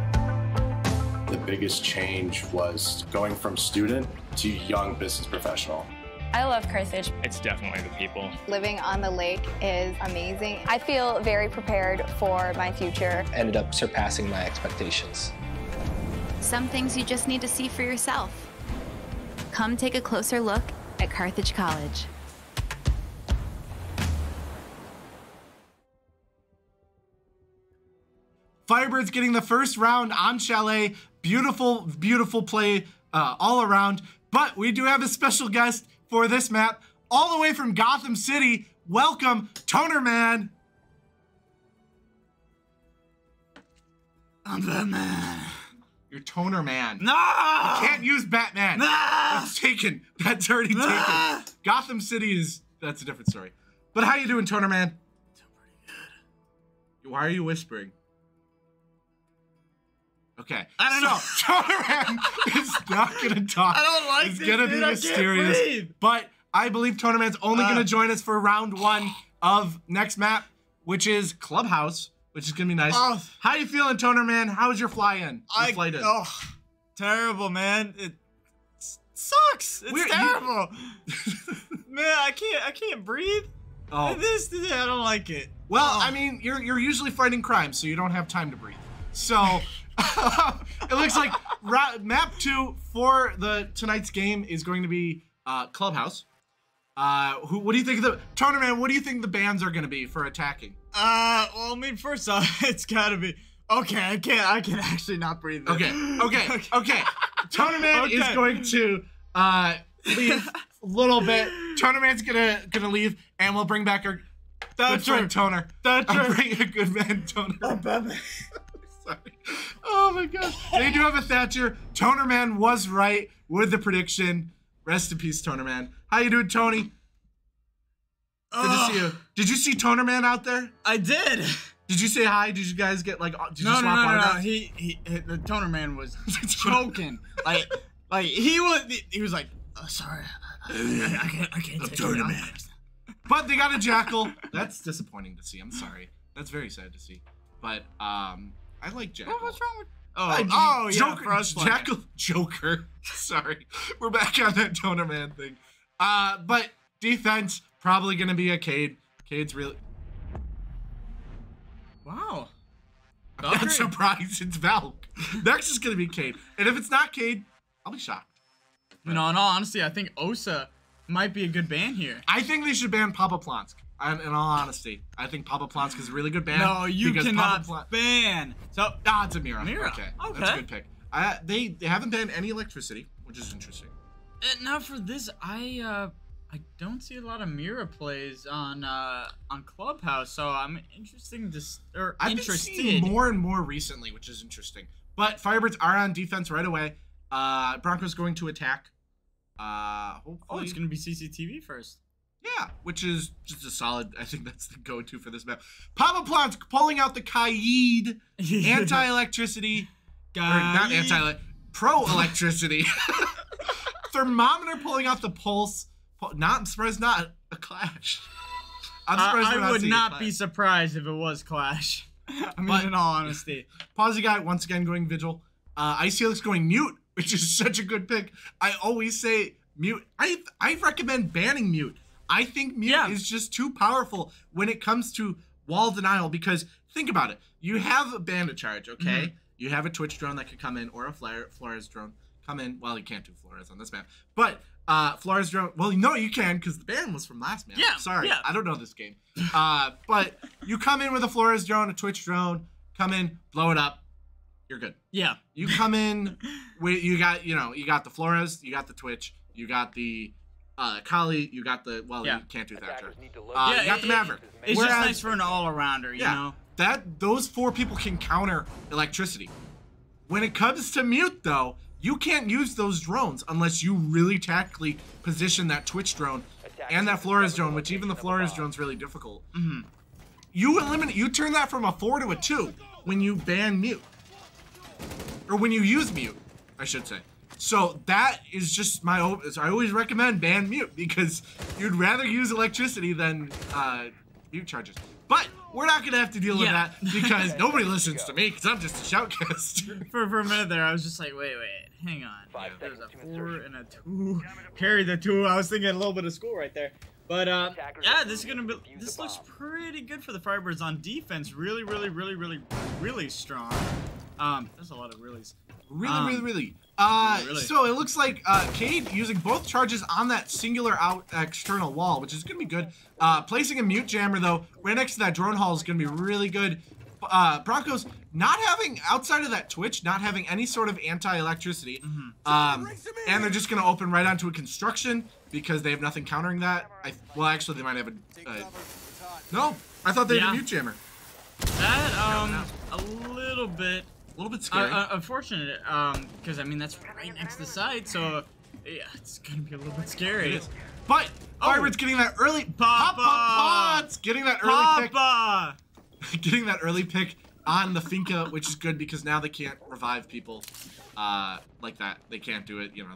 The biggest change was going from student to young business professional. I love Carthage. It's definitely the people. Living on the lake is amazing. I feel very prepared for my future. Ended up surpassing my expectations. Some things you just need to see for yourself. Come take a closer look at Carthage College. Firebirds getting the first round on Chalet. Beautiful, beautiful play all around. But we do have a special guest for this map, all the way from Gotham City. Welcome, Toner Man. I'm Batman. You're Toner Man. No! You can't use Batman. No! That's taken. That's already taken. Gotham City is, that's a different story. But how you doing, Toner Man? Doing pretty good. Why are you whispering? Okay. I don't know. Toner Man is not gonna talk. I don't like It's this, gonna dude. be I mysterious. can't breathe. But I believe Toner Man's only gonna join us for round 1 of next map, which is Clubhouse, which is gonna be nice. Oh. How you feeling, Toner Man? How's your fly in? Your flight in? Oh, terrible, man. It sucks. It's terrible. Man, I can't breathe. Oh. I don't like it. Well, I mean, you're usually fighting crime, so you don't have time to breathe. So it looks like map 2 for tonight's game is going to be Clubhouse. What do you think of the Toner Man? What do you think the bans are going to be for attacking? Well, I mean, first off, it's gotta be okay. I can actually not breathe. Okay. Toner Man is going to leave a little bit. Toner Man's gonna leave, and we'll bring back our good friend Toner. I'll bring a good man Toner. Oh, Batman. Sorry. Oh my gosh. They do have a Thatcher. Toner Man was right with the prediction. Rest in peace, Toner Man. How you doing, Tony? Good to see you. Did you see Toner Man out there? I did. Did you say hi? Did you guys get like? Did you No. swap autographs? The Toner Man was choking. like he was like, oh, sorry, I can't take Toner it. Man. But they got a jackal. That's disappointing to see. I'm sorry. That's very sad to see. But I like jackal. What's wrong with? Yeah, Joker, for us jackal, Joker. Sorry, we're back on that Toner Man thing. But defense probably gonna be a Cade. Cade's really. Wow. I'm not surprised. It's Valk. Next is gonna be Cade, and if it's not Cade, I'll be shocked. You know, in all honesty, I think Osa might be a good ban here. I think they should ban Papa Plonsk. In all honesty, I think Papa Plonsk is a really good ban. No, you cannot Papa ban. So it's a Mira. Okay, that's a good pick. They haven't banned any electricity, which is interesting. Now for this, I don't see a lot of Mira plays on Clubhouse, so I'm I've been seeing more and more recently, which is interesting. But Firebirds are on defense right away. Broncos going to attack. Hopefully, it's gonna be CCTV first. Yeah, which is just a solid. I think that's the go-to for this map. Papa Plonsk pulling out the Kaid anti-electricity, or not pro-electricity. Thermometer pulling out the pulse. I'm surprised not a Clash. I'm surprised I would not be surprised if it was Clash. I mean, in all honesty. Pawsey Guy once again going Vigil. Icy Helix going Mute, which is such a good pick. I always say Mute. I recommend banning Mute. I think Mute is just too powerful when it comes to wall denial, because think about it. You have a bandit charge, okay? You have a Twitch drone that could come in, or a Flores drone come in. Well, you can't do Flores on this map. But Flores drone, well, no, you can, because the ban was from last map. Yeah, sorry, I don't know this game. But you come in with a Flores drone, a Twitch drone, come in, blow it up, you're good. Yeah. You come in, you got the Flores, you got the Twitch, you got the Kali, you got the you can't do Thatcher. You got the Maverick. It's just nice for an all-arounder, you know. Those 4 people can counter electricity. When it comes to mute, though, you can't use those drones unless you really tactically position that Twitch drone and that Flores drone, which even the Flores drone's really difficult. You turn that from a 4 to a 2 when you ban mute. Or when you use mute, I should say. So that is just I always recommend ban mute because you'd rather use electricity than mute charges. But we're not going to have to deal with that because nobody listens to me because I'm just a shoutcaster. For a minute there, I was just like, wait, hang on. There's a 4 and a 2. Carry the 2. I was thinking a little bit of school right there. But yeah, this looks pretty good for the Firebirds on defense. Really strong. There's a lot of reallys. Really. So it looks like Cade using both charges on that singular out external wall, which is going to be good. Placing a mute jammer, though, right next to that drone hall is going to be really good. Broncos not having, outside of that Twitch, not having any sort of anti-electricity. And they're just going to open right onto a construction because they have nothing countering that. Well, actually, they might have a... no, I thought they had a mute jammer. That, a little bit scary. Unfortunate, because I mean that's right next to the site, so yeah, it's gonna be a little bit scary. It is. But Firebirds getting that early getting that early pick. Getting that early pick on the Finca, which is good because now they can't revive people like that. They can't do it, you know.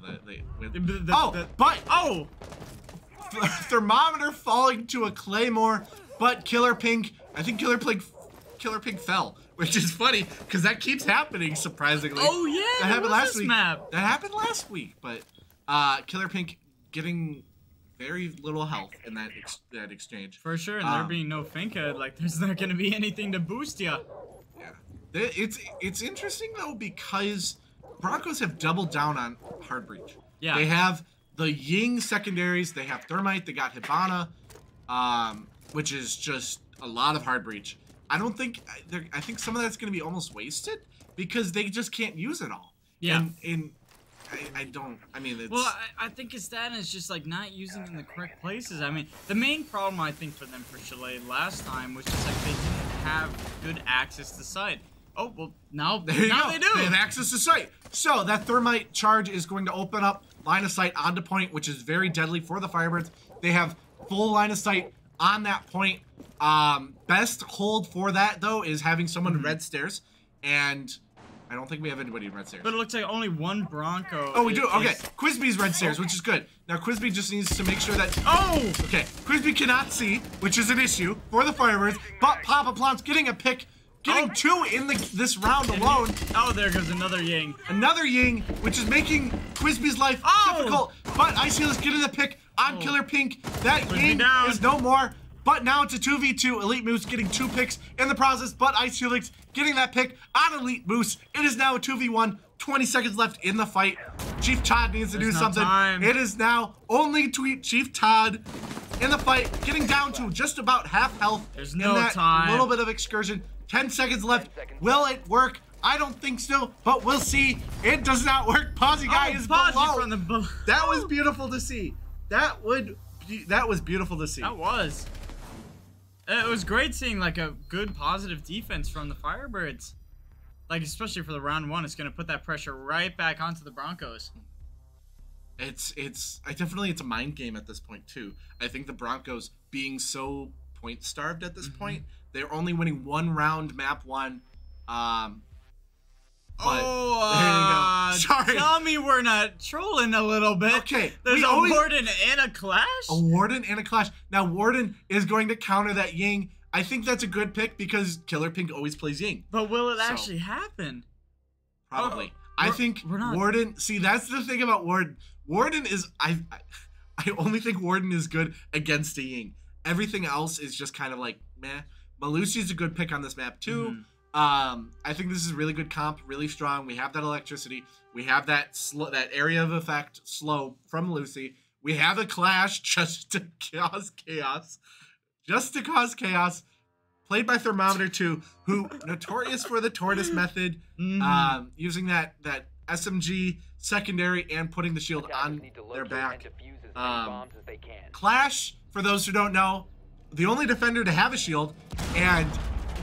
Thermometer falling to a Claymore, but Killer Pink. I think Killer Pink fell. Which is funny, because that keeps happening, surprisingly. Oh, yeah, that happened last week. Map. That happened last week, but Killer Pink getting very little health in that exchange. For sure, and there being no Finca, like, there's not going to be anything to boost you. Yeah. It's interesting, though, because Broncos have doubled down on Hard Breach. Yeah. They have the Ying secondaries, they have Thermite, they got Hibana, which is just a lot of Hard Breach. I think some of that's going to be almost wasted because they just can't use it all. Yeah. Well, I think it's that, and it's just like not using it in the correct places. I mean, the main problem I think for them for Chalet last time was just like they didn't have good access to site. Oh, well, now they do. They have access to site. So that Thermite charge is going to open up line of sight onto point, which is very deadly for the Firebirds. They have full line of sight on that point. Best hold for that, though, is having someone in red stairs, and I don't think we have anybody in red stairs. But it looks like only one Bronco. Oh, we do? Okay. Quizby's red stairs, which is good. Now, Quizby just needs to make sure that... Oh! Okay. Quizby cannot see, which is an issue for the Firebirds, but Papa Plant's getting a pick, getting 2 in this round alone. Oh, there goes another Ying. Another Ying, which is making Quizby's life difficult, but Ice Heel is getting the pick on Killer Pink. That Ying is no more. But now it's a 2v2. Elite Moose getting 2 picks in the process, but Ice Helix getting that pick on Elite Moose. It is now a 2v1. 20 seconds left in the fight. Chief Todd needs to do something. It is now only Chief Todd in the fight, getting down to just about half health. There's no time. Little bit of excursion. 10 seconds left. Will it work? I don't think so, but we'll see. It does not work. Posy guy is below. From the that was beautiful to see. That was beautiful to see. That was. It was great seeing like a good positive defense from the Firebirds. Like especially for the round 1, it's gonna put that pressure right back onto the Broncos. It's definitely it's a mind game at this point too. I think the Broncos being so point starved at this point, they're only winning 1 round map 1. But there you go. Sorry. Tell me we're not trolling a little bit. Okay. There's a Warden and a Clash? A Warden and a Clash. Now, Warden is going to counter that Ying. I think that's a good pick because Killer Pink always plays Ying. But will it actually happen? Probably. I think Warden... See, that's the thing about Warden. Warden is... I only think Warden is good against a Ying. Everything else is just kind of like, meh. Malusi's a good pick on this map, too. I think this is really good comp, really strong. We have that electricity. We have that area of effect slow from Lucy. We have a Clash just to cause chaos. played by Thermometer 2, who notorious for the tortoise method, using that SMG secondary and putting the shield on their back. Clash, for those who don't know, the only defender to have a shield, and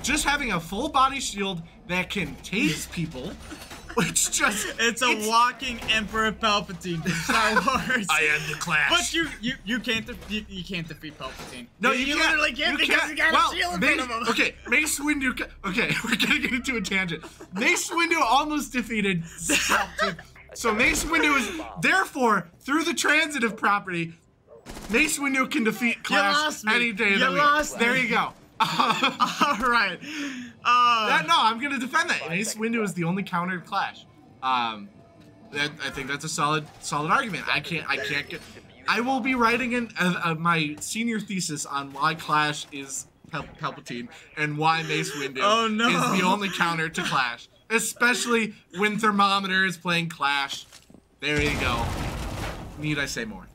just having a full body shield that can tase people, which just it's a walking Emperor Palpatine from Star Wars. I am the Clash. But you can't defeat Palpatine. No, you literally can't because he got a shield in front of him. Okay, Mace Windu. Okay, we're gonna get into a tangent. Mace Windu almost defeated Palpatine. So Mace Windu is therefore through the transitive property. Mace Windu can defeat Clash any day of the week. There you go. All right. No, I'm gonna defend that. Mace Windu is the only counter to Clash. I think that's a solid argument. I will be writing in my senior thesis on why Clash is Palpatine and why Mace Windu is the only counter to Clash, especially when Thermometer is playing Clash. There you go. Need I say more?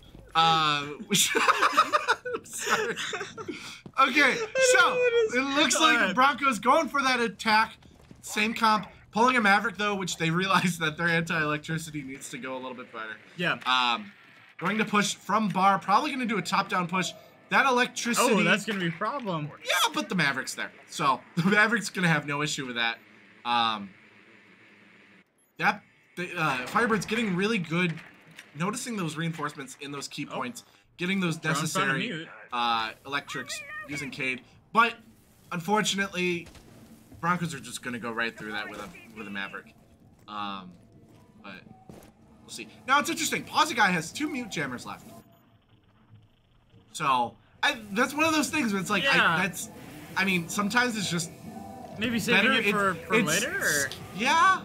Sorry. Okay, so it looks like the Broncos going for that attack. Same comp. Pulling a Maverick, though, which they realize that their anti-electricity needs to go a little bit better. Yeah. Going to push from bar. Probably going to do a top-down push. That electricity... Oh, that's going to be a problem. Yeah, but the Maverick's there. So the Maverick's going to have no issue with that. Firebirds getting really good... Noticing those reinforcements in those key points, getting those necessary electrics using Cade, but unfortunately, Broncos are just gonna go right through that with a Maverick. But we'll see. Now it's interesting. Pawsey Guy has 2 mute jammers left, so that's one of those things where it's like I mean, sometimes it's just maybe saving it for later. Or? Yeah.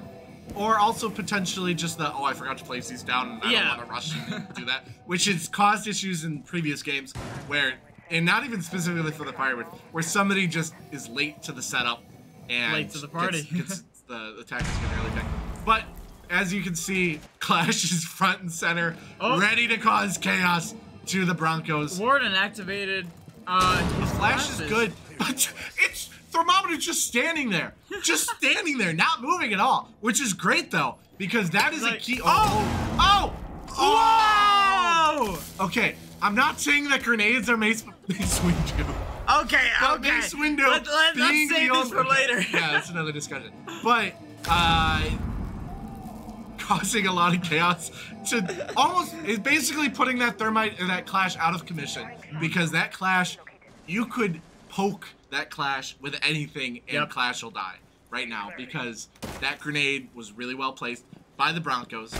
Or also potentially just I forgot to place these down and I don't want to rush and do that. Which has caused issues in previous games where, and not even specifically for the Firebirds, where somebody just is late to the setup and late to the party. gets the attack is getting early pick. But as you can see, Clash is front and center, ready to cause chaos to the Broncos. Warden activated. Clash is good, but it's Thermometer just standing there, not moving at all, which is great though, because that is a key. Whoa! Okay, I'm not saying that grenades are Mace Windu. Okay. Mace Windu Let's save this for later. Yeah, that's another discussion. But causing a lot of chaos to almost is basically putting that Clash out of commission, because that Clash, you could poke that Clash with anything and Clash will die right now, because that grenade was really well placed by the Broncos,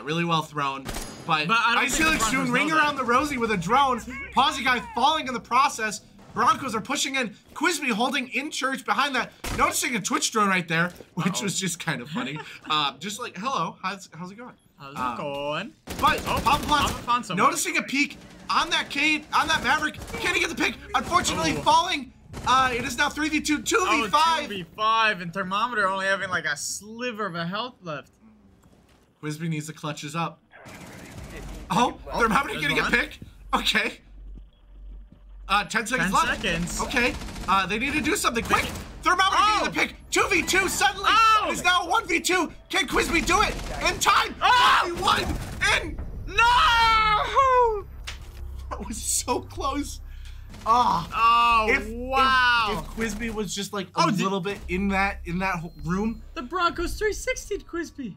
really well thrown. But Ice Helix doing ring around the Rosie with a drone. Pawsey Guy falling in the process. Broncos are pushing in. Quizby holding in church behind that. Noticing a Twitch drone right there, which was just kind of funny. Just like, hello, how's it going? How's it going? But Pop noticing a peek on that Cade, on that Maverick. Can he get the pick? Unfortunately, falling. It is now 3v2, 2v5. 2v5, and Thermometer only having like a sliver of a health left. Quizby needs the clutches up. Thermometer getting a pick. Okay. 10 seconds left. 10 seconds. Okay. They need to do something quick. Thermometer getting the pick. 2v2 suddenly. It's now 1v2. Can Quizby do it in time? 1v1. And no! That was so close. Wow. If Quizby was just like a little bit in that room. The Broncos 360'd Quizby.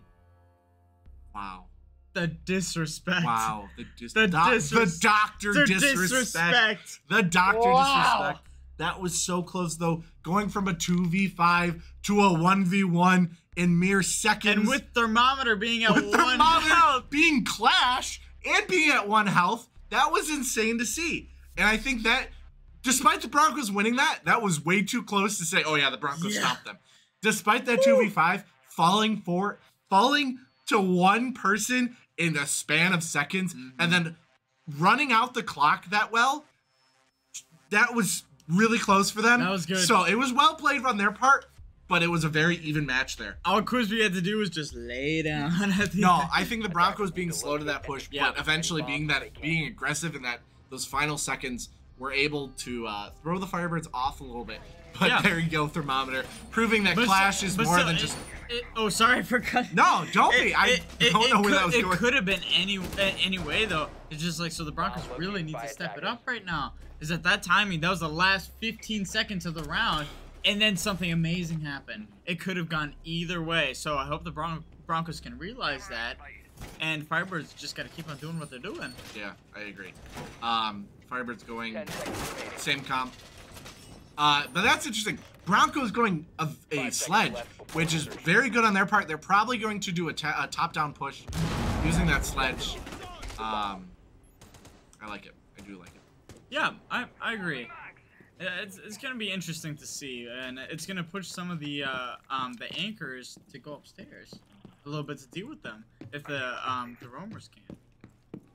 Wow. The disrespect. Wow. The doctor disrespect. The doctor disrespect. That was so close though. Going from a 2v5 to a 1v1 in mere seconds. And with Thermometer being at 1 health. Being Clash and being at 1 health. That was insane to see. And I think that, despite the Broncos winning that was way too close to say, oh yeah, the Broncos stopped them. Despite that 2v5, falling to one person in a span of seconds, and then running out the clock that well, that was really close for them. That was good. So it was well played on their part, but it was a very even match there. All Quizby had to do was just lay down at the end. I think the Broncos being slow to that push, but eventually being aggressive in those final seconds were able to throw the Firebirds off a little bit. But there you go, Thermometer, proving that Clash is more than just... oh, sorry for cutting. No, don't be. I don't know where that was going. It could have been any way, though. It's just like, so the Broncos really need to step it up right now. Is at that timing, that was the last 15 seconds of the round, and then something amazing happened. It could have gone either way. So I hope the Broncos can realize that, and Firebirds just got to keep on doing what they're doing. Yeah, I agree. Firebirds going same comp. But that's interesting. Broncos going a sledge, which is very good on their part. They're probably going to do a top-down push using that sledge. I like it. I do like it. Yeah, I agree. It's gonna be interesting to see, and it's gonna push some of the anchors to go upstairs a little bit to deal with them if the roamers can't.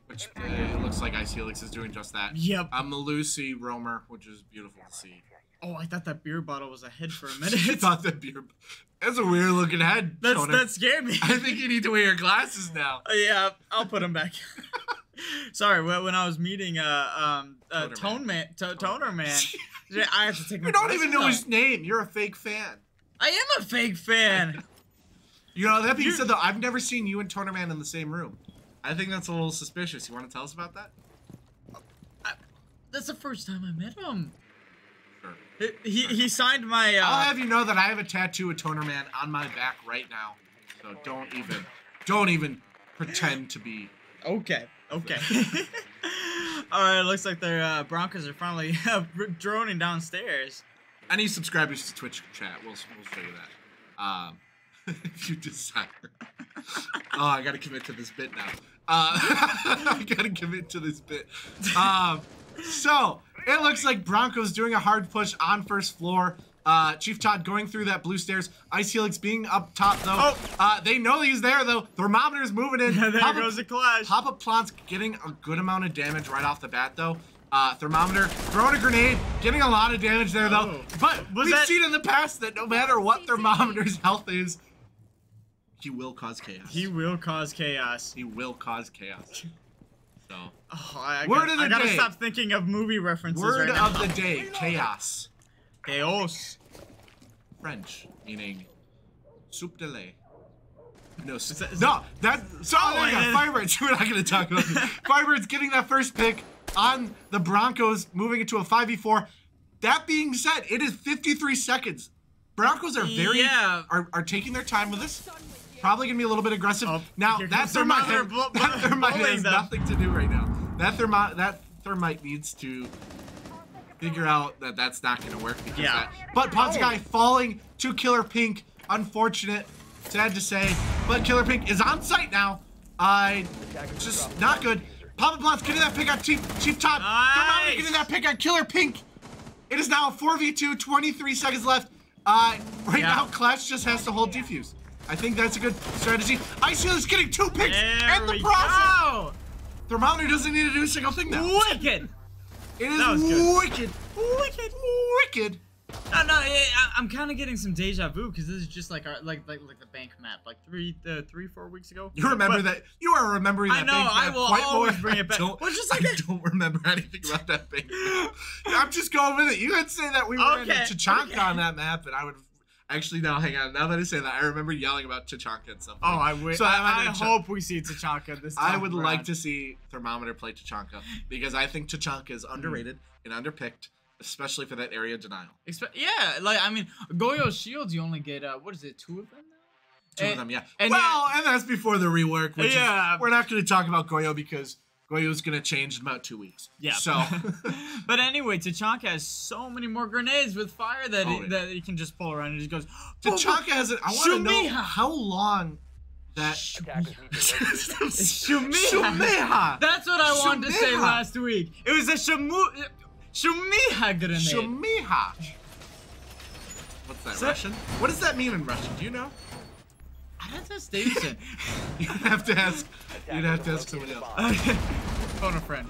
Which it looks like Ice Helix is doing just that. Yep. A Malusi roamer, which is beautiful to see. Oh, I thought that beer bottle was a head for a minute. You thought that beer... That's a weird looking head. That scared me. I think you need to wear your glasses now. Yeah, I'll put them back. Sorry, when I was meeting Toner Man, I have to take my You don't even know his name. You're a fake fan. I am a fake fan. You know, that being said, though, I've never seen you and Toner Man in the same room. I think that's a little suspicious. You want to tell us about that? That's the first time I met him. Sure. He signed my... I'll have you know that I have a tattoo of Toner Man on my back right now. So don't even pretend to be... Okay. Alright, looks like their Broncos are finally droning downstairs. Any subscribers to Twitch chat, we'll show you that. If you desire. Oh, I gotta commit to this bit now. I gotta commit to this bit. So, it looks like Broncos doing a hard push on first floor. Chief Todd going through that blue stairs. Ice Helix being up top, though. They know he's there, though. Thermometer's moving in. There goes the Clash. Papa Plant's getting a good amount of damage right off the bat, though. Thermometer throwing a grenade, getting a lot of damage there, though. But we've seen in the past that no matter what Thermometer's health is, he will cause chaos. He will cause chaos. He will cause chaos. So, I gotta stop thinking of movie references right now. Word of the day, chaos. Chaos. French, meaning soup de lait. No, that's... there you go, Firebirds. We're not going to talk about it. Firebirds getting that first pick on the Broncos, moving it to a 5v4. That being said, it is 53 seconds. Broncos are very, are taking their time with this. Probably going to be a little bit aggressive. Now, that thermite has nothing to do right now. That thermite needs to figure out that that's not going to work. Because but Ponzi falling to Killer Pink. Unfortunate. Sad to say. But Killer Pink is on site now. Just not good. Papa Plant's getting that pick on Chief Todd. Nice. Getting that pick on Killer Pink. It is now a 4v2, 23 seconds left. Right now, Clash just has to hold defuse. I think that's a good strategy. Ice Shield is getting 2 picks in the process. Thermometer doesn't need to do a single thing now. Wicked. It is wicked. Wicked. No, I'm kind of getting some deja vu because this is just like like the bank map, like 3-4 weeks ago. You remember that? You are remembering that bank map. I will always bring it back. I don't remember anything about that bank map. I'm just going with it. You had to say that we were in Tachanka on that map, and I would actually no. Hang on. Now that I say that, I remember yelling about Tachanka at some point. Oh, I wish. So I hope we see Tachanka this time. I would like to see Thermometer play Tachanka because I think Tachanka is underrated and underpicked. Especially for that area denial. Yeah, like, I mean, Goyo Shields, you only get, what is it, 2 of them now? 2 of them, yeah. And that's before the rework, which is, we're not going to talk about Goyo because Goyo's going to change in about 2 weeks. Yeah. So. But anyway, Tachanka has so many more grenades with fire that, that he can just pull around and he just goes, Tachanka has it. I want to know how long that... Shumiha. That's what I wanted to say last week. It was a Shumiha grenade. Shumiha. What's that, Russian? What does that mean in Russian? Do you know? I'd have to ask Davidson. You'd have to ask somebody else. Phone a friend.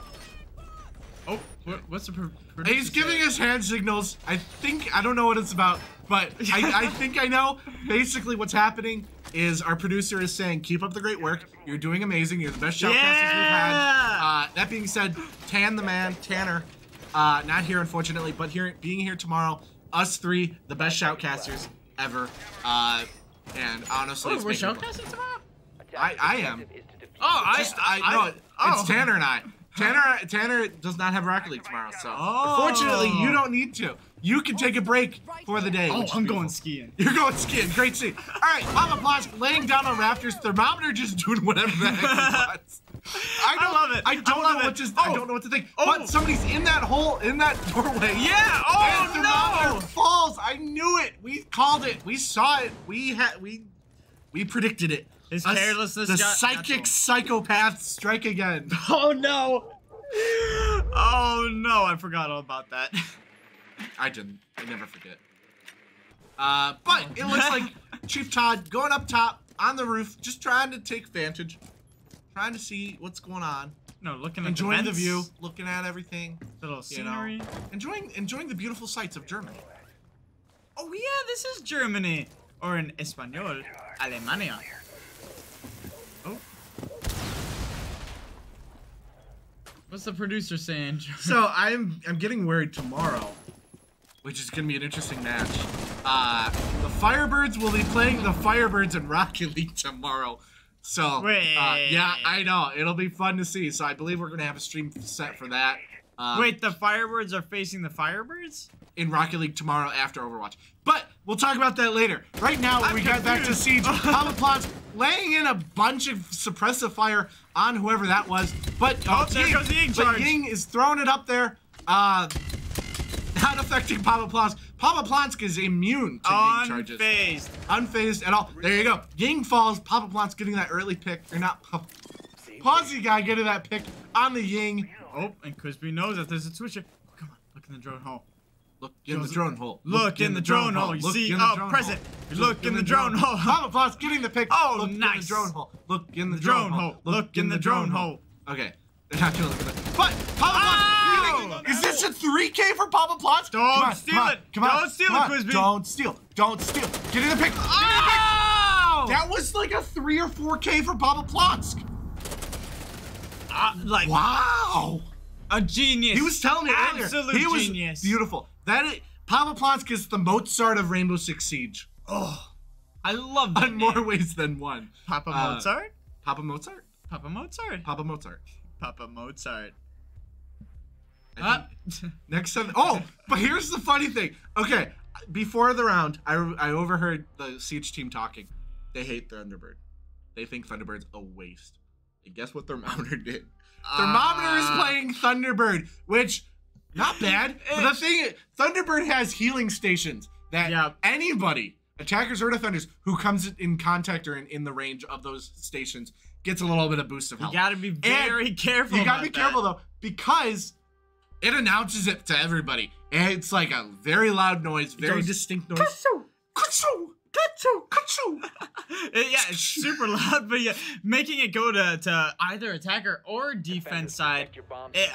Oh, what's the He's giving us hand signals. I don't know what it's about, but I think I know. Basically what's happening is our producer is saying, keep up the great work. You're doing amazing. You're the best shoutcasters we've had. That being said, Tanner Not here, unfortunately, but being here tomorrow. Us three, the best shoutcasters ever. And honestly, we're shoutcasting tomorrow? I am. Oh, it's Tanner and I. Tanner does not have Rocket League tomorrow, so unfortunately you don't need to. You can take a break for the day. Oh, I'm going skiing. You're going skiing. Great scene. All right, Papa Plonsk laying down on rafters. Thermometer just doing whatever the heck he wants. I love it. I don't know what to think. But somebody's in that hole, in that doorway. Yeah. And thermometer falls. I knew it. We called it. We saw it. We predicted it. His carelessness. The psychic psychopaths strike again. Oh no. Oh no, I forgot all about that. I didn't. I never forget. But it looks like Chief Todd going up top on the roof, just trying to take vantage, trying to see what's going on. No, looking at enjoying the view, looking at everything, little scenery, enjoying the beautiful sights of Germany. Oh yeah, this is Germany, or in Espanol, Alemania. Oh. What's the producer saying? So I'm getting worried tomorrow, which is gonna be an interesting match. The Firebirds will be playing the Firebirds in Rocket League tomorrow. So yeah, I know it'll be fun to see. So I believe we're gonna have a stream set for that. Wait, the Firebirds are facing the Firebirds in Rocket League tomorrow after Overwatch. But we'll talk about that later. Right now, we got back to Siege. Papa Plonsk laying in a bunch of suppressive fire on whoever that was. But there goes the Ying charge. But Ying is throwing it up there. Not affecting Papa Plonsk. Papa Plonsk is immune to Ying charges. Unfazed. Unfazed at all. There you go. Ying falls. Papa Plonsk getting that early pick. Or not. Pawsy guy getting that pick on the Ying. Oh, and Crispy knows that there's a switcher. Oh, come on. Look in the drone hole. Look in the drone hole. Look in the drone hole. You see, present. Look in the drone hole. Papa Plonsk getting the pick. Oh, Look nice. in the drone hole. Look in the drone hole. Look in the drone hole. Okay. They're not gonna look at that. But Papa Plonsk, is this a 3K for Papa Plonsk? Don't steal it. Come on. Don't steal it, Crispy. Don't steal. Don't steal. Get in the pick. Oh! That was like a 3 or 4K for Papa Plonsk. Like wow. A genius. He was telling me earlier. Absolute he was genius. Beautiful. Papa Plonsk is the Mozart of Rainbow Six Siege. Oh, I love that. In more ways than one. Papa Mozart? Papa Mozart? Papa Mozart? Papa Mozart. Papa Mozart. Next time. Oh, but here's the funny thing. Okay, before the round, I overheard the Siege team talking. They hate Thunderbird. They think Thunderbird's a waste. And guess what Thermometer did? Thermometer is playing Thunderbird, which, not bad. But the thing is, Thunderbird has healing stations that anybody, attackers or defenders, who comes in contact or in the range of those stations gets a little bit of boost of health. You gotta be very careful. You gotta be careful though, because it announces it to everybody. And it's like a very loud noise, very distinct noise. Ka-choo! Ka-choo! Ka-choo! Ka-choo! Yeah, it's super loud, but yeah, making it go to either attacker or defense side,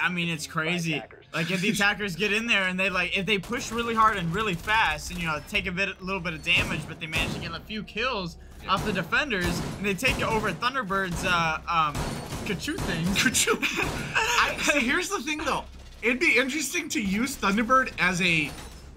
I mean, it's crazy. Like, if the attackers get in there and if they push really hard and really fast and, take a little bit of damage, but they manage to get a few kills off the defenders, and they take it over Thunderbird's, Ka-choo thing. Ka-choo! See, here's the thing, though. It'd be interesting to use Thunderbird as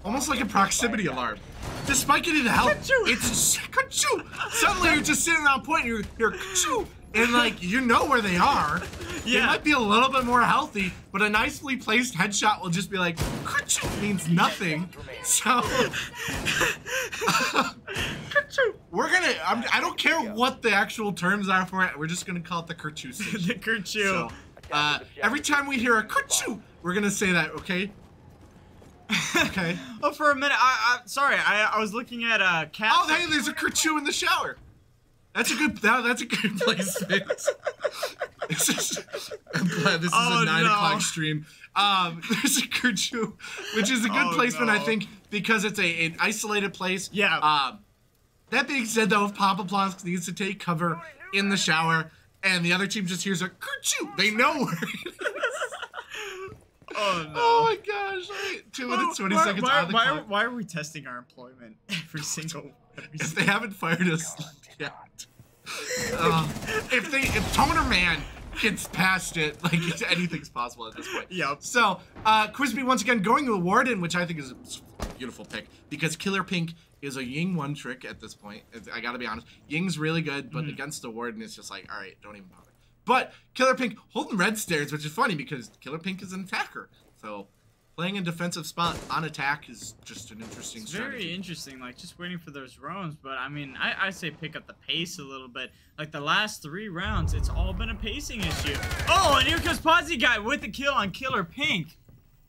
almost like a proximity alarm. Despite getting the help, it's ka-choo. Suddenly you're just sitting on point and you're ka-choo. And you know where they are. Yeah. They might be a little bit more healthy, but a nicely placed headshot will just be like, ka-choo means nothing. So, we're gonna, I don't care what the actual terms are for it, we're just gonna call it the ka-choo station. The ka-choo. So, every time we hear a ka-choo, we're gonna say that, okay? Okay. Oh, for a minute, sorry, I was looking at Cat. Oh, hey, there's a ka-choo in the shower. That's a good placement. I'm glad this is a 9 o'clock stream. There's a ka-choo, which is a good placement, I think, because it's an isolated place. Yeah. That being said, though, if Papa Plonsk needs to take cover in the shower and the other team just hears a ka-choo, they know where it is. Oh no! Oh my gosh! 2 minutes 20 seconds on the clock. Why are we testing our employment every single? If they haven't fired us yet, if Toner Man gets past it, like anything's possible at this point. Yep. So, Quizby once again going to the Warden, which I think is a beautiful pick because Killer Pink is a Ying one trick at this point. I gotta be honest. Ying's really good, but against the Warden, it's just like, all right, don't even bother. But Killer Pink holding red stairs, which is funny because Killer Pink is an attacker. So playing a defensive spot on attack is just an interesting strategy. Very interesting, like just waiting for those rounds. But I mean, I say pick up the pace a little bit. Like the last 3 rounds, it's all been a pacing issue. Oh, and here comes Posy Guy with the kill on Killer Pink.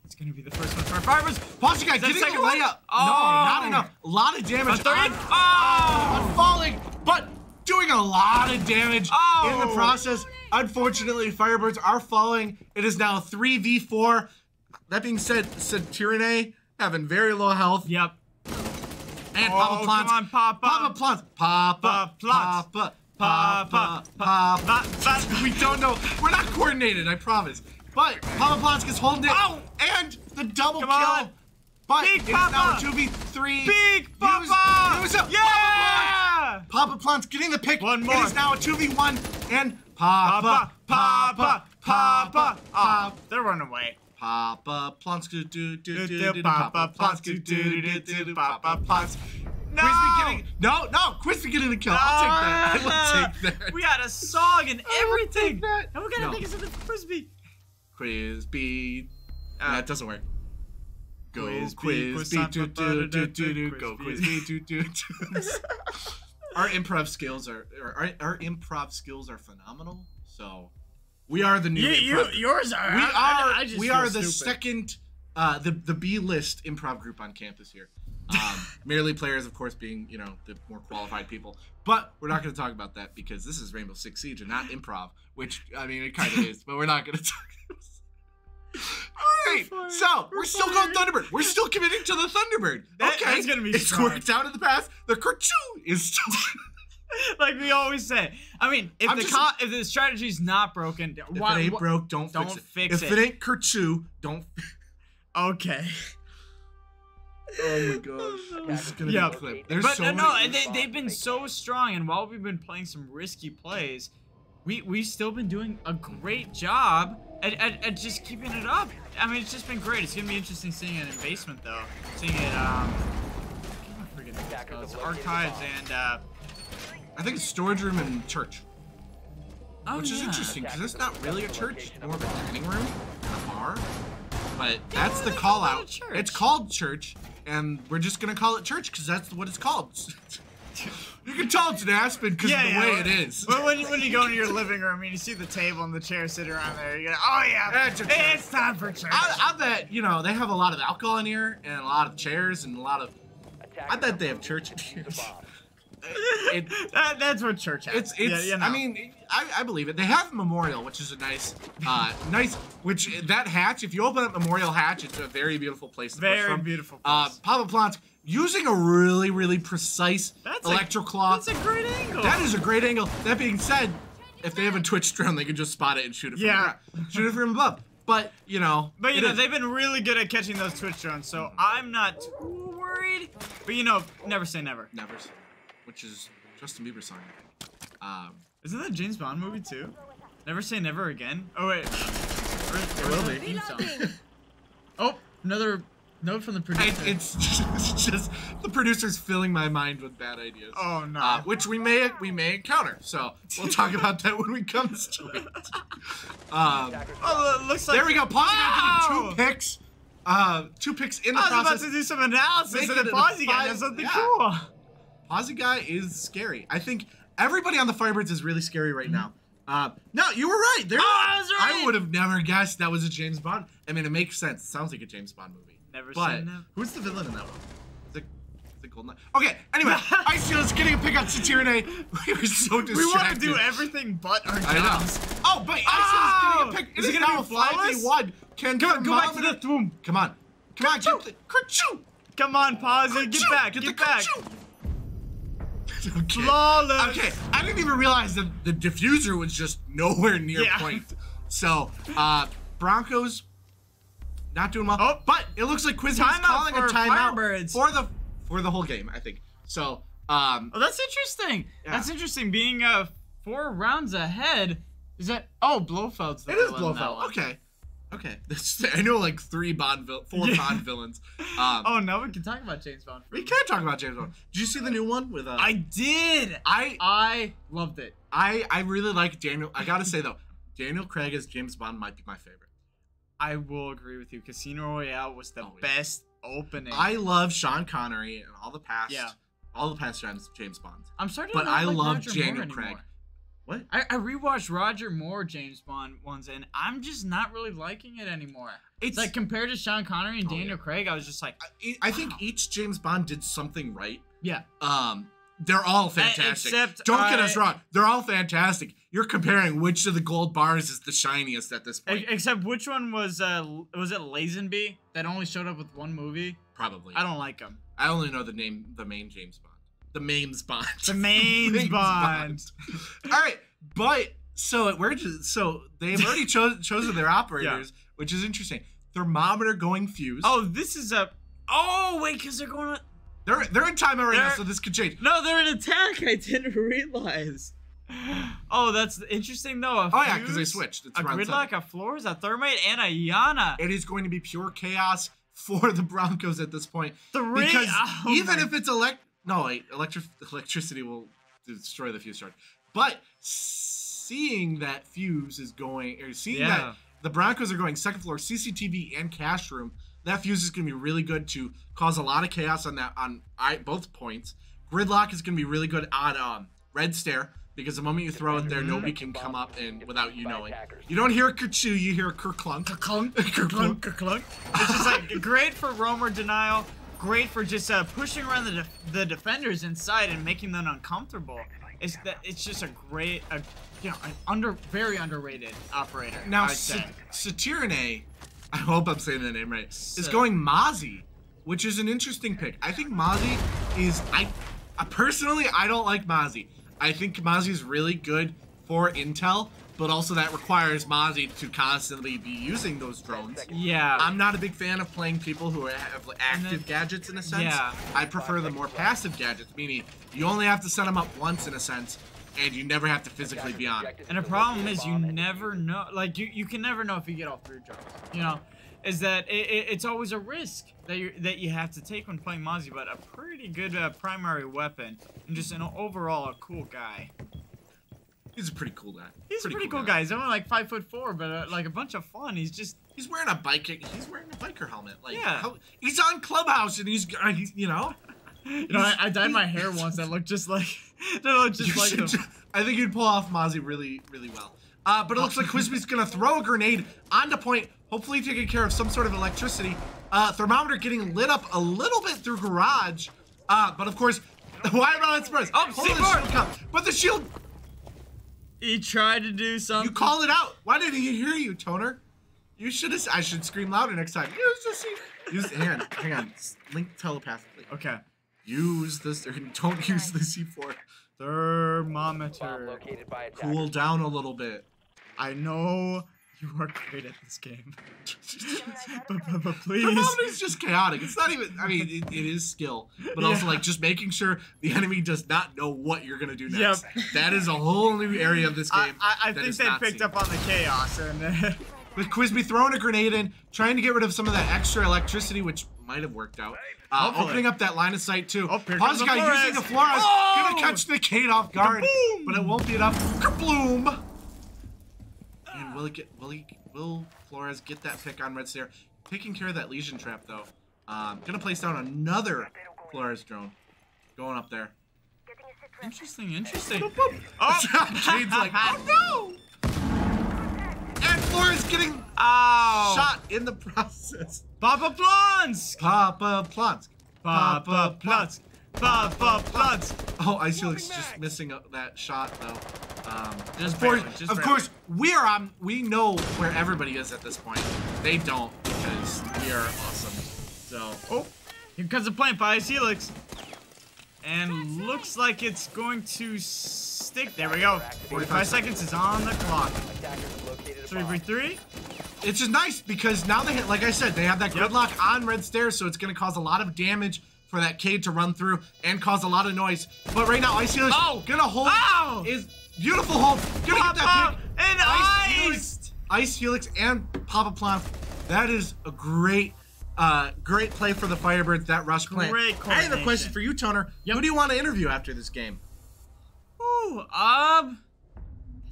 It's gonna be the first one for Firebirds. Posy Guy getting a layup. Oh. No, not enough. A lot of damage on falling, but doing a lot of damage in the process. Unfortunately, Firebirds are falling. It is now 3v4. That being said, Tyranny having very low health. Yep. And Papa Plants. Come on, Papa. Papa Plants. Papa Plants. Papa. We don't know. We're not coordinated, I promise. But Papa Plants is holding it. Oh. And the double kill. On. But Big it's Papa. now a 2v3. Big Papa. Use it. Yeah. Papa Plants getting the pick. One more. It is now a 2v1. And Papa. They're running away. Papa Plants. Papa Plants. Papa Plants. No! Quizby getting Quizby getting the kill. I'll take that. I will take that. We had a song and everything. that. And we gotta think of something for Quizby. Quizby. That doesn't work. Go Quizby, Quizby, go Quizby, Our improv skills are phenomenal. So we are the new improv. Yours are. We are the second the B list improv group on campus here. Merely players, of course, being, you know, the more qualified people. But we're not going to talk about that because this is Rainbow Six Siege and not improv, which, I mean, it kind of is, but we're not going to talk about this. All right, so we're still going Thunderbird. We're still committing to the Thunderbird. Okay, that's going to be it's strong. worked out in the past. The Kerchoo is still... Like we always say. I mean, if the strategy's not broken, if it ain't broke, don't fix it. If it ain't Kerchoo, don't... Okay. Oh my gosh. This is gonna be a clip. There's but so no, many. they've been so strong, and while we've been playing some risky plays, we've still been doing a great job at just keeping it up. I mean, it's just been great. It's gonna be interesting seeing it in basement though. Seeing it Archives and I think it's storage room and church. Which is interesting because it's not really a church, more of a dining room, a bar. But that's the call out. It's called church, and we're just gonna call it church because that's what it's called. You can tell it's an Aspen because of the way it is. Well, when you go into your living room and you see the table and the chair sitting around there, you go, oh yeah, it's time for church. I bet, you know, they have a lot of alcohol in here and a lot of chairs and a lot of. I bet they have church in here. That's what church has. I mean, I believe it. They have Memorial, which is a nice, that hatch, if you open up Memorial hatch, it's a very beautiful place to push from. Beautiful place. Papa Plants using a really, really precise electroclaw. That's a great angle. That is a great angle. That being said, if they have a Twitch drone, they can just spot it and shoot it from the ground. Shoot it from above. But, you know. But, you know, they've been really good at catching those Twitch drones, so I'm not too worried. But, you know, never say never. Never say. Which is Justin Bieber's song, I think. Isn't that a James Bond movie too? Never Say Never Again? Oh wait. It will be. Oh, another note from the producer. It's just the producer's filling my mind with bad ideas. Oh no. Which we may encounter. So we'll talk about that when we come to it. Oh, it looks like there we go. Posy getting 2 picks. 2 picks in the process. I was about to do some analysis and then Posy got something cool. Posy Guy is scary. I think everybody on the Firebirds is really scary right now. No, you were right. I was right. I would have never guessed that was a James Bond. I mean, it makes sense. It sounds like a James Bond movie. Never but seen that. Who's the villain in that one? Is it Goldeneye? Okay, anyway, Icefield getting a pick on Tyranny. We were so distracted. We want to do everything but our jobs. Oh, but Icefield getting a pick. Is it going to be flawless? 5v1. Go back to the room. Come on. Kerchoo. Come on, Posy. Get back. Get back. Okay. Flawless. Okay, I didn't even realize that the diffuser was just nowhere near point. So, Broncos not doing well. Oh, but it looks like Quizby is calling a timeout Firebirds. for the whole game, I think. So, oh, that's interesting. Yeah. That's interesting. Being 4 rounds ahead, Is that? Oh, Blofeld's the It is villain in that Blofeld. one. Okay. Okay. I know like 4 Bond villains. Oh, no, we can talk about James Bond. We can talk about James Bond. Did you see the new one with? I did. I loved it. I really like Daniel. I gotta say though, Daniel Craig as James Bond might be my favorite. I will agree with you. Casino Royale was the best opening. I love Sean Connery and all the past. Yeah. All the past James Bonds. I'm starting but to not I like love Roger Daniel Moore Craig. anymore. What? I rewatched Roger Moore James Bond ones, and I'm just not really liking it anymore. It's like compared to Sean Connery and Daniel Craig, I was just like, I think each James Bond did something right. Yeah. They're all fantastic. Except don't get us wrong, they're all fantastic. You're comparing which of the gold bars is the shiniest at this point. Except which one was it Lazenby that only showed up with one movie? Probably. I don't like him. I only know the main James Bond. The Mames Bond. The Mames Bond. All right, but so they've already chosen their operators, which is interesting. Thermometer going fuse. Oh, this is a. Oh wait, because they're going. They're in timeout right now, so this could change. No, they're in attack. I didn't realize. Oh, that's interesting though. Oh yeah, because they switched. It's a gridlock, a floors, a thermite, and a Yana. It is going to be pure chaos for the Broncos at this point. Because even if it's electricity will destroy the fuse charge. But seeing that fuse is going, or seeing that the Broncos are going second floor, CCTV and cash room, that fuse is going to be really good to cause a lot of chaos on both points. Gridlock is going to be really good on red stair, because the moment you throw it there, nobody can come up and without you knowing. You don't hear a kerchoo, you hear a kerclunk. Kerclunk, kerclunk, kerclunk. It's just like great for roamer denial, great for just pushing around the defenders inside and making them uncomfortable. It's just a great, very underrated operator. Now, Satirine, I hope I'm saying the name right, is going Mozzie, which is an interesting pick. I think Mozzie is, personally, I don't like Mozzie. I think Mozzie is really good for intel, but also that requires Mozzie to constantly be using those drones. Yeah. I'm not a big fan of playing people who have active gadgets in a sense. Yeah. I prefer the more passive gadgets, meaning you only have to set them up once in a sense, and you never have to physically be on. And the problem is you never know, like you can never know if you get all 3 drones, you know? Is that it's always a risk that you have to take when playing Mozzie, but a pretty good primary weapon, and just an overall a cool guy. He's a pretty cool guy. He's a pretty cool guy. He's only like 5'4", but like a bunch of fun. He's wearing a biker. He's wearing a biker helmet. Like he's on Clubhouse and he's you know. You know, I dyed my hair once that looked just like him. I think you'd pull off Mozzie really, really well. But it looks like Quizby's gonna throw a grenade onto point, hopefully taking care of some sort of electricity. Thermometer getting lit up a little bit through garage. But of course, why am I not surprised? Oh, shield, but the shield. He tried to do something. You called it out. Why didn't he hear you, Toner? You should have. I should scream louder next time. Hang on. Link telepathically. Okay. Use this. Don't use the C4. Thermometer. Cool down a little bit. I know you are great at this game. but please. Thermometer's just chaotic. It's not even. I mean, it is skill, but also like just making sure the enemy does not know what you're gonna do next. Yep. That is a whole new area of this game. I think they picked up on the chaos and. With Quizby throwing a grenade in, trying to get rid of some of that extra electricity, which might have worked out. Opening up that line of sight too. Pause guy using the Flores, gonna catch the Kate off guard, but it won't be enough. Kabloom! And will Flores get that pick on Red Stair? Taking care of that Legion trap though. Gonna place down another Flores drone. Going up there. Interesting. Oh! Jade's like, oh no! And Flores getting shot in the process. Papa Plunsk! Papa Plunsk. Papa Plunsk. Papa Plunsk. Oh, Ice Helix just missing that shot though. Of course, we know where everybody is at this point. They don't, because we are awesome. So, here comes a plant by Ice Helix. And looks like it's going to stick. There we go. 45 seconds is on the clock. 3v3. It's just nice because now they, like I said, they have that gridlock on Red Stairs, so it's going to cause a lot of damage for that Cade to run through and cause a lot of noise. But right now, Ice Helix gonna hold. Is beautiful hold. Gonna get that pick. Ice Helix and Papa Plonk. That is a great play for the Firebirds, that rush plant. Great I have a coordination. question for you, Toner. Who do you want to interview after this game? Ooh,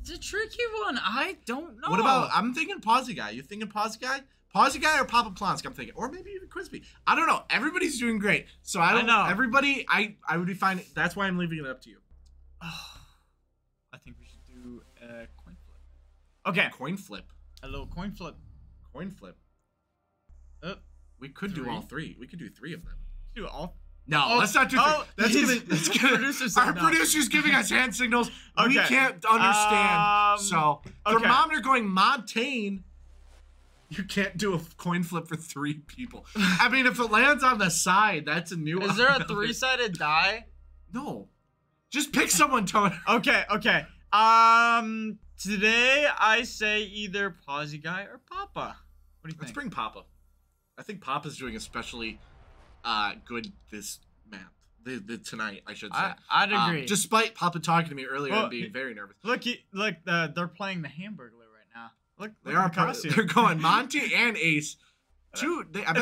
it's a tricky one. I don't know. What about, I'm thinking Pawsy Guy. You thinking Pawsy Guy? Pawsy Guy or Papa Plonsk, I'm thinking. Or maybe even Crispy. I don't know. Everybody's doing great. So I don't know. Everybody, I would be fine. That's why I'm leaving it up to you. I think we should do a coin flip. Okay. Coin flip. A little coin flip. Coin flip. We could do all three. We could do 3 of them. Do all. No, let's not do 3. That's gonna our producer's giving us hand signals. We can't understand. So thermometer going Montaigne. You can't do a coin flip for 3 people. I mean, if it lands on the side, that's a new one. Is there a 3-sided die? No. Just pick someone, Tony. Okay. Today I say either Pawsy Guy or Papa. What do you think? Let's bring Papa. I think Papa's doing especially good this map. Tonight, I should say. I'd agree. Despite Papa talking to me earlier and being very nervous. Look, they're playing the Hamburglar right now. Look, they are. They're going Monty and Ace. I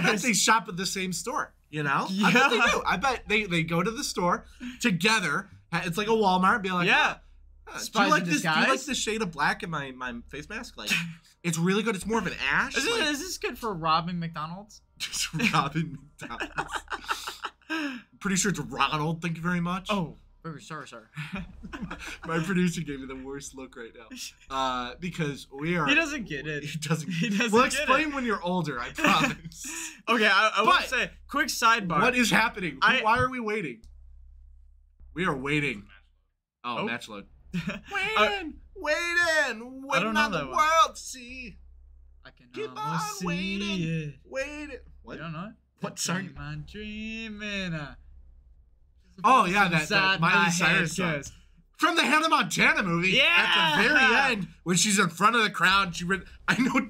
bet they shop at the same store. You know? Yeah. I bet they do. I bet they go to the store together. It's like a Walmart. Be like, yeah. Do you like this? Do you like the shade of black in my face mask? Like, it's really good. It's more of an ash. Is this good for robbing McDonald's? Just robbing McDonald's. Pretty sure it's Ronald. Thank you very much. Oh, sorry. My producer gave me the worst look right now. Because we are. He doesn't get it. He doesn't. We'll explain when you're older. I promise. Okay, I will say, quick sidebar. What is happening? Why are we waiting? We are waiting. Oh, match load. Waiting on the world to see. I can keep on waiting. What? You don't know it? What song? I'm dreaming. Oh yeah, that Miley Cyrus song. From the Hannah Montana movie. Yeah. At the very end, when she's in front of the crowd, I know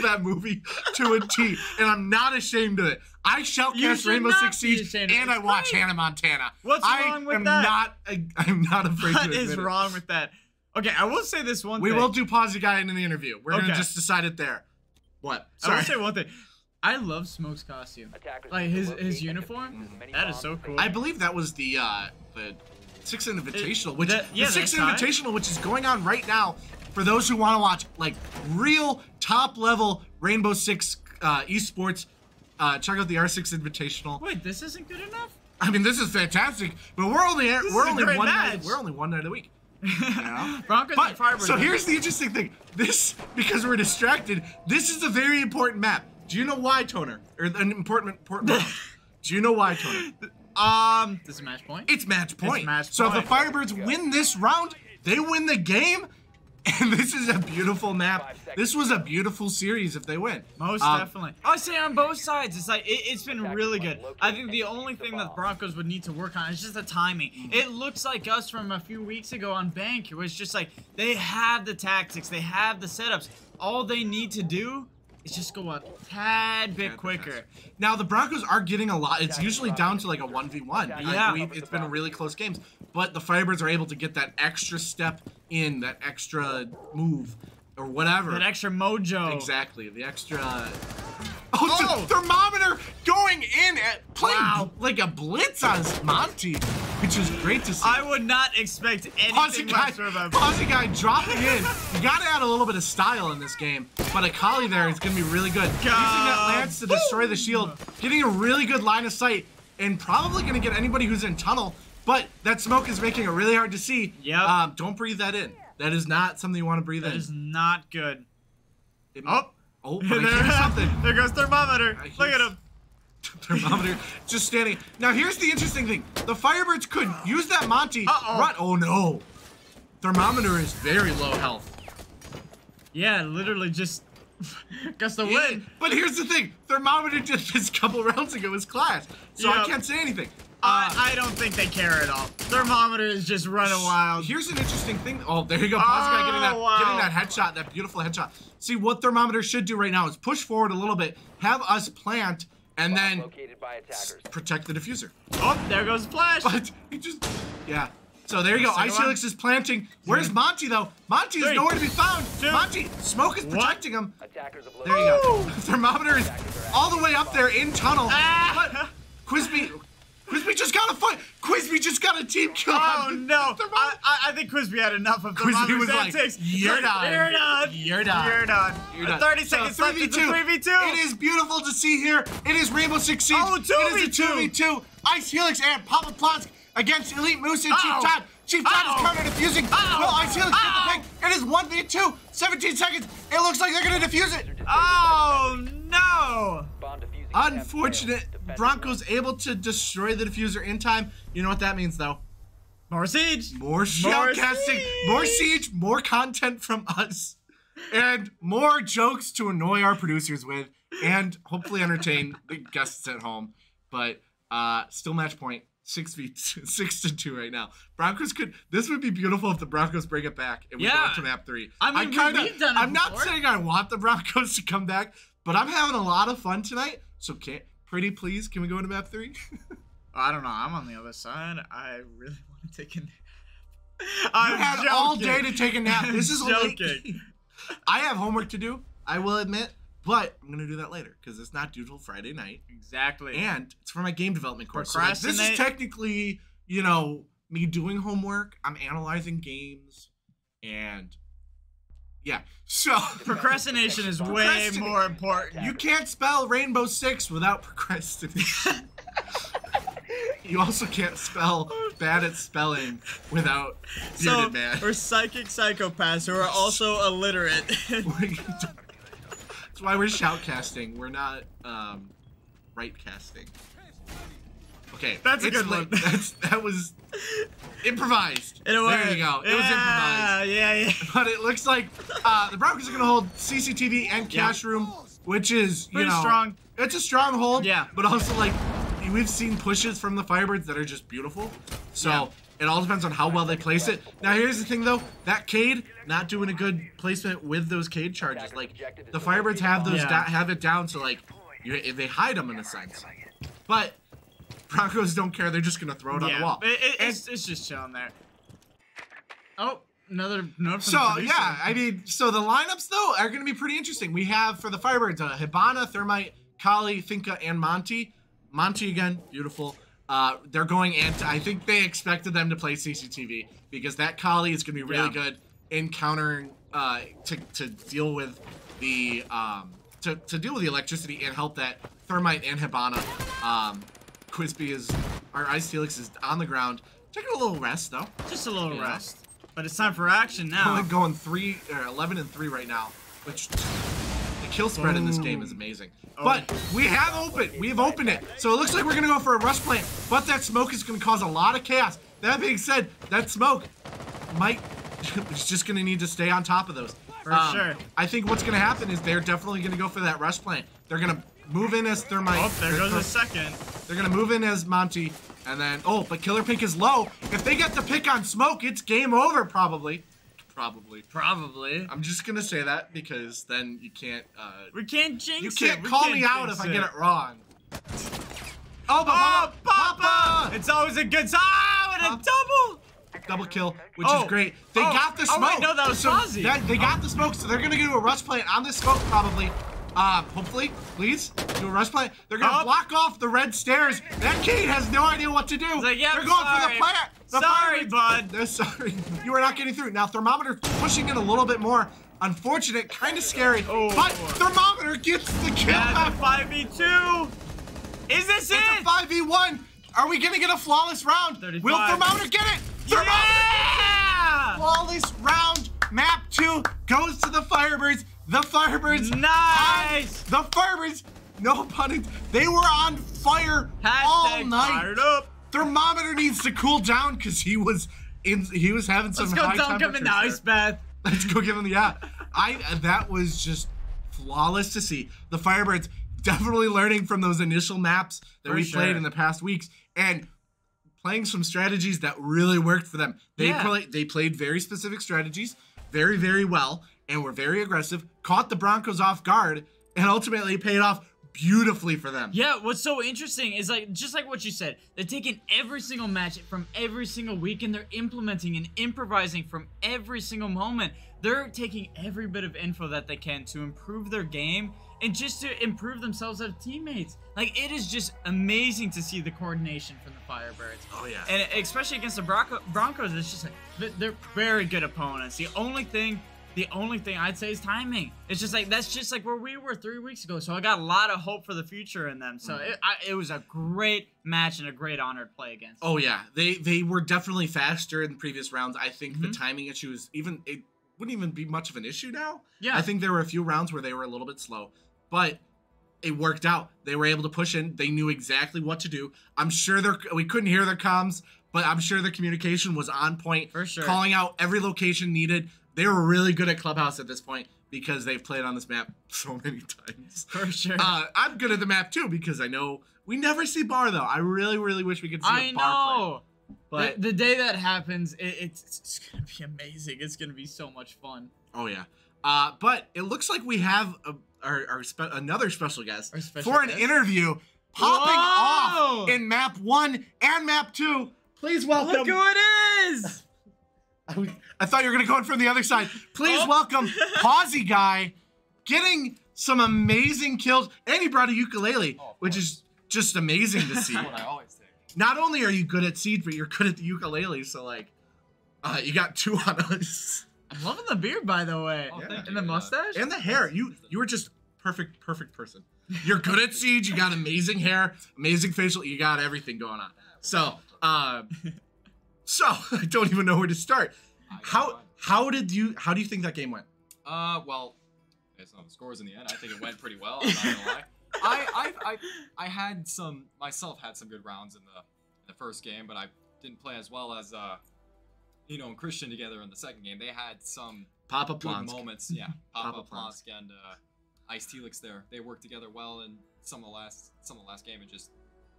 that movie to a T, and I'm not ashamed of it. I shoutcast Rainbow Six Siege, and I watch Hannah Montana. What's wrong with that? I'm not afraid to admit it. What is wrong with that? Okay, I will say this one thing. We will do Pawsy Guy in the interview. We're gonna just decide it there. What? Sorry. I will say one thing. I love Smoke's costume. Like his uniform. That is so cool. I believe that was the Six Invitational, which Invitational, which is going on right now for those who want to watch like real top level Rainbow Six esports. Check out the R6 Invitational. Wait, this isn't good enough? I mean, this is fantastic, but we're only one night a week. You know? Broncos and Firebirds. So here's the interesting thing. This, because we're distracted, this is a very important map. Do you know why, Toner? Or an important round. Do you know why, Toner? This is match point? It's match point. It's match so point. if the Firebirds win this round, they win the game. And this is a beautiful map. This was a beautiful series if they win. Most definitely. I say on both sides. It's like it's been really good. I think the only thing that the Broncos would need to work on is just the timing. It looks like us from a few weeks ago on Bank. It was just like they have the tactics, they have the setups. All they need to do is just go a tad bit quicker. Now the Broncos are getting a lot. It's usually down to like a 1v1. Yeah. It's been really close games. But the Firebirds are able to get that extra step in, that extra move, or whatever. That extra mojo. Exactly. The extra... Oh! Thermometer going in at playing like a blitz on Monty, which is great to see. I would not expect anything less from him. Pawsy Guy dropping in. You gotta add a little bit of style in this game, but a collie there is gonna be really good. Using that lance to destroy the shield, getting a really good line of sight, and probably gonna get anybody who's in tunnel, but that smoke is making it really hard to see. Yep. Don't breathe that in. That is not something you want to breathe in. That is not good. Oh, but I hear something. There goes Thermometer. Look at him. Thermometer just standing. Now here's the interesting thing. The Firebirds could use that Monty. Run. Oh no. Thermometer is very low health. Yeah, literally just gets the win. But here's the thing. Thermometer just a couple rounds ago was class. So I can't say anything. I don't think they care at all. Thermometer is just running wild. Here's an interesting thing. Oh, there you go. Pawsy Guy getting that headshot, that beautiful headshot. See, what Thermometer should do right now is push forward a little bit, have us plant, and then protect the diffuser. Oh, there goes Flash. But he just, yeah. So there you go. Ice Helix is planting. Where's Monty, though? Monty is nowhere to be found. Monty, smoke is protecting him. There you go. Thermometer is all the way up there in tunnel. But Quizby just got a fight. Quizby just got a team kill. Oh, no. I think Quizby had enough of Quizby was like, you're done. You're done. You're done. You're done. You're done. 30 seconds left. It's a 3v2. It is beautiful to see here. It is Rainbow Six Siege. Oh, 2v2. It is a 2v2. Ice Helix and Papa Plotsk against Elite Moose and Chief Todd. Chief Todd is counter defusing. Will Ice Helix get the pick? It is 1v2. 17 seconds. It looks like they're going to defuse it. Oh, no. Unfortunate. Broncos able to destroy the diffuser in time. You know what that means, though? More siege. More shoutcasting. More siege. More content from us. And more jokes to annoy our producers with. And hopefully entertain the guests at home. But still match point. 6-2 right now. Broncos could. This would be beautiful if the Broncos bring it back and we go up to map 3. I mean, we've done it I'm not before. saying I want the Broncos to come back, but I'm having a lot of fun tonight. So pretty please, can we go into map 3? I don't know. I'm on the other side. I really want to take a nap. You had all day to take a nap. This is late. joking. I have homework to do, I will admit, but I'm going to do that later because it's not due till Friday night. Exactly. And it's for my game development course. So like, this is technically, you know, me doing homework. I'm analyzing games and yeah. So procrastination is way more important. You can't spell Rainbow Six without procrastination. You also can't spell bad at spelling without bearded man. We're psychic psychopaths who are also illiterate. That's why we're shoutcasting. We're not right casting. Okay, that's a good one. That was improvised. In a way. There you go. It was improvised. Yeah. But it looks like the Broncos are going to hold CCTV and Cash Room, which is pretty strong. It's a strong hold. Yeah. But also like we've seen pushes from the Firebirds that are just beautiful. So it all depends on how well they place it. Now here's the thing though, that Cade not doing a good placement with those Cade charges. Like the Firebirds have those have it down, so like they hide them in a sense. But Broncos don't care. They're just gonna throw it on the wall. It's just chilling there. Oh, another note from So the producer. yeah, I mean, so the lineups though are gonna be pretty interesting. We have for the Firebirds Hibana, Thermite, Kali, Finka, and Monty. Monty again, beautiful. They're going I think they expected them to play CCTV because that Kali is gonna be really good in countering to deal with the to deal with the electricity and help that Thermite and Hibana. Quizby is our Ice Helix is on the ground. Taking a little rest though. Just a little rest. But it's time for action now. Only going 11 and 3 right now, which the kill spread in this game is amazing. But we have opened it. So it looks like we're gonna go for a rush plant, but that smoke is gonna cause a lot of chaos. That being said, that smoke is just gonna need to stay on top of those. For sure. I think what's gonna happen is they're definitely gonna go for that rush plant. They're gonna move in as Thermite. Oh, there goes a second. They're gonna move in as Monty, and then but Killer Pink is low. If they get the pick on smoke, it's game over probably. Probably. I'm just gonna say that because then you can't. We can't jinx it. You can't call me out if I get it wrong. Oh, Papa! It's always a good time. And a double kill, which is great. They got the smoke. Oh wait, no, that was Fozzie. They got the smoke, so they're gonna do a rush plant on this smoke probably. Hopefully, please do a rush plant. They're gonna block off the red stairs. That Cade has no idea what to do. Like, they're going for the plant. Sorry, bud. They're sorry. You are not getting through. Now Thermometer pushing in a little bit more. Unfortunate, kind of scary. But Thermometer gets the kill. That's a 5v2. Is this it? It's a 5v1. Are we gonna get a flawless round? 35. Will Thermometer get it? Yeah! Flawless round. Map 2 goes to the Firebirds. The Firebirds. Nice. The Firebirds. No pun intended. They were on fire all night. Fired up. Thermometer needs to cool down because he was having some high temperatures. Let's go dunk him in the ice bath. Let's go give him the that was just flawless to see. The Firebirds definitely learning from those initial maps that we played in the past weeks and playing some strategies that really worked for them. They played very specific strategies very, very well and were very aggressive, caught the Broncos off guard, and ultimately paid off beautifully for them. Yeah, what's so interesting is like just like what you said, they're taking every single match from every single week and they're implementing and improvising from every single moment. They're taking every bit of info that they can to improve their game and just to improve themselves as teammates. Like, it is just amazing to see the coordination from the Firebirds. Oh yeah. And especially against the Broncos, it's just like they're very good opponents. The only thing I'd say is timing. It's just like that's just like where we were 3 weeks ago. So I got a lot of hope for the future in them. So it was a great match and a great honor to play against. Oh yeah, they were definitely faster in the previous rounds. I think the timing issue is it wouldn't even be much of an issue now. Yeah, I think there were a few rounds where they were a little bit slow, but it worked out. They were able to push in. They knew exactly what to do. I'm sure we couldn't hear their comms, but I'm sure their communication was on point. For sure. Calling out every location needed. They were really good at Clubhouse at this point because they've played on this map so many times. For sure. I'm good at the map too because I know we never see Bar though. I really, really wish we could see a Bar play. But the day that happens, it's gonna be amazing. It's gonna be so much fun. Oh yeah. But it looks like we have another special guest for an interview popping off in map 1 and map 2. Please welcome. Look who it is. I thought you were gonna go in from the other side. Please welcome Pawsy Guy, getting some amazing kills, and he brought a ukulele, which is just amazing to see. That's what I always think. Not only are you good at Siege, but you're good at the ukulele. So like, you got 2 on us. I'm loving the beard, by the way, and the mustache, and the hair. You were just perfect person. You're good at Siege. You got amazing hair, amazing facial. You got everything going on. So, so I don't even know where to start. How do you think that game went? Well, based on the scores in the end, I think it went pretty well. I'm not gonna lie. I had some good rounds in the first game, but I didn't play as well as and Christian together in the second game. They had some Papa good Plonsk moments. Yeah, Papa Plonsk and Ice Telix there. They worked together well in some of the last game and just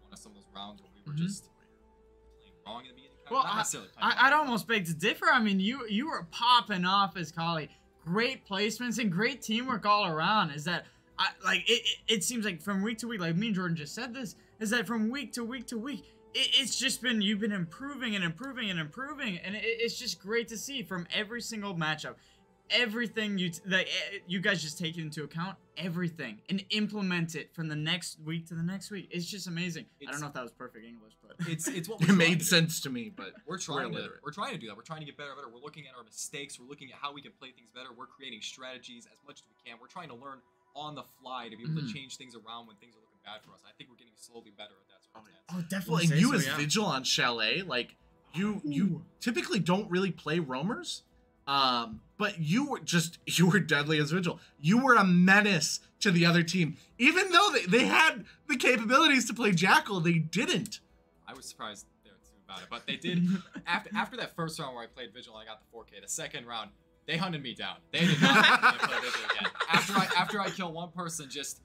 won us some of those rounds where we were just playing wrong in the beginning. Well, I'd almost beg to differ. I mean, you were popping off as Kali. Great placements and great teamwork all around. Is that it seems like from week to week, like me and Jordan just said this, is that from week to week to week, it's just been you've been improving and improving and improving, and it's just great to see from every single matchup. Everything you guys just take it into account, everything, and implement it from the next week to the next week. It's just amazing. I don't know if that was perfect English, but it's what it made sense to me. But we're trying to do that. We're trying to get better and better. We're looking at our mistakes. We're looking at how we can play things better. We're creating strategies as much as we can. We're trying to learn on the fly to be able to change things around when things are looking bad for us. I think we're getting slowly better at that sort of stance. Oh, definitely. And you as Vigil on Chalet, like you typically don't really play roamers. But you were deadly as Vigil. You were a menace to the other team. Even though they had the capabilities to play Jackal, they didn't. I was surprised there too about it, but they did. after that first round where I played Vigil and I got the 4K, the second round, they hunted me down. They did not let me play Vigil again. After I killed one person, just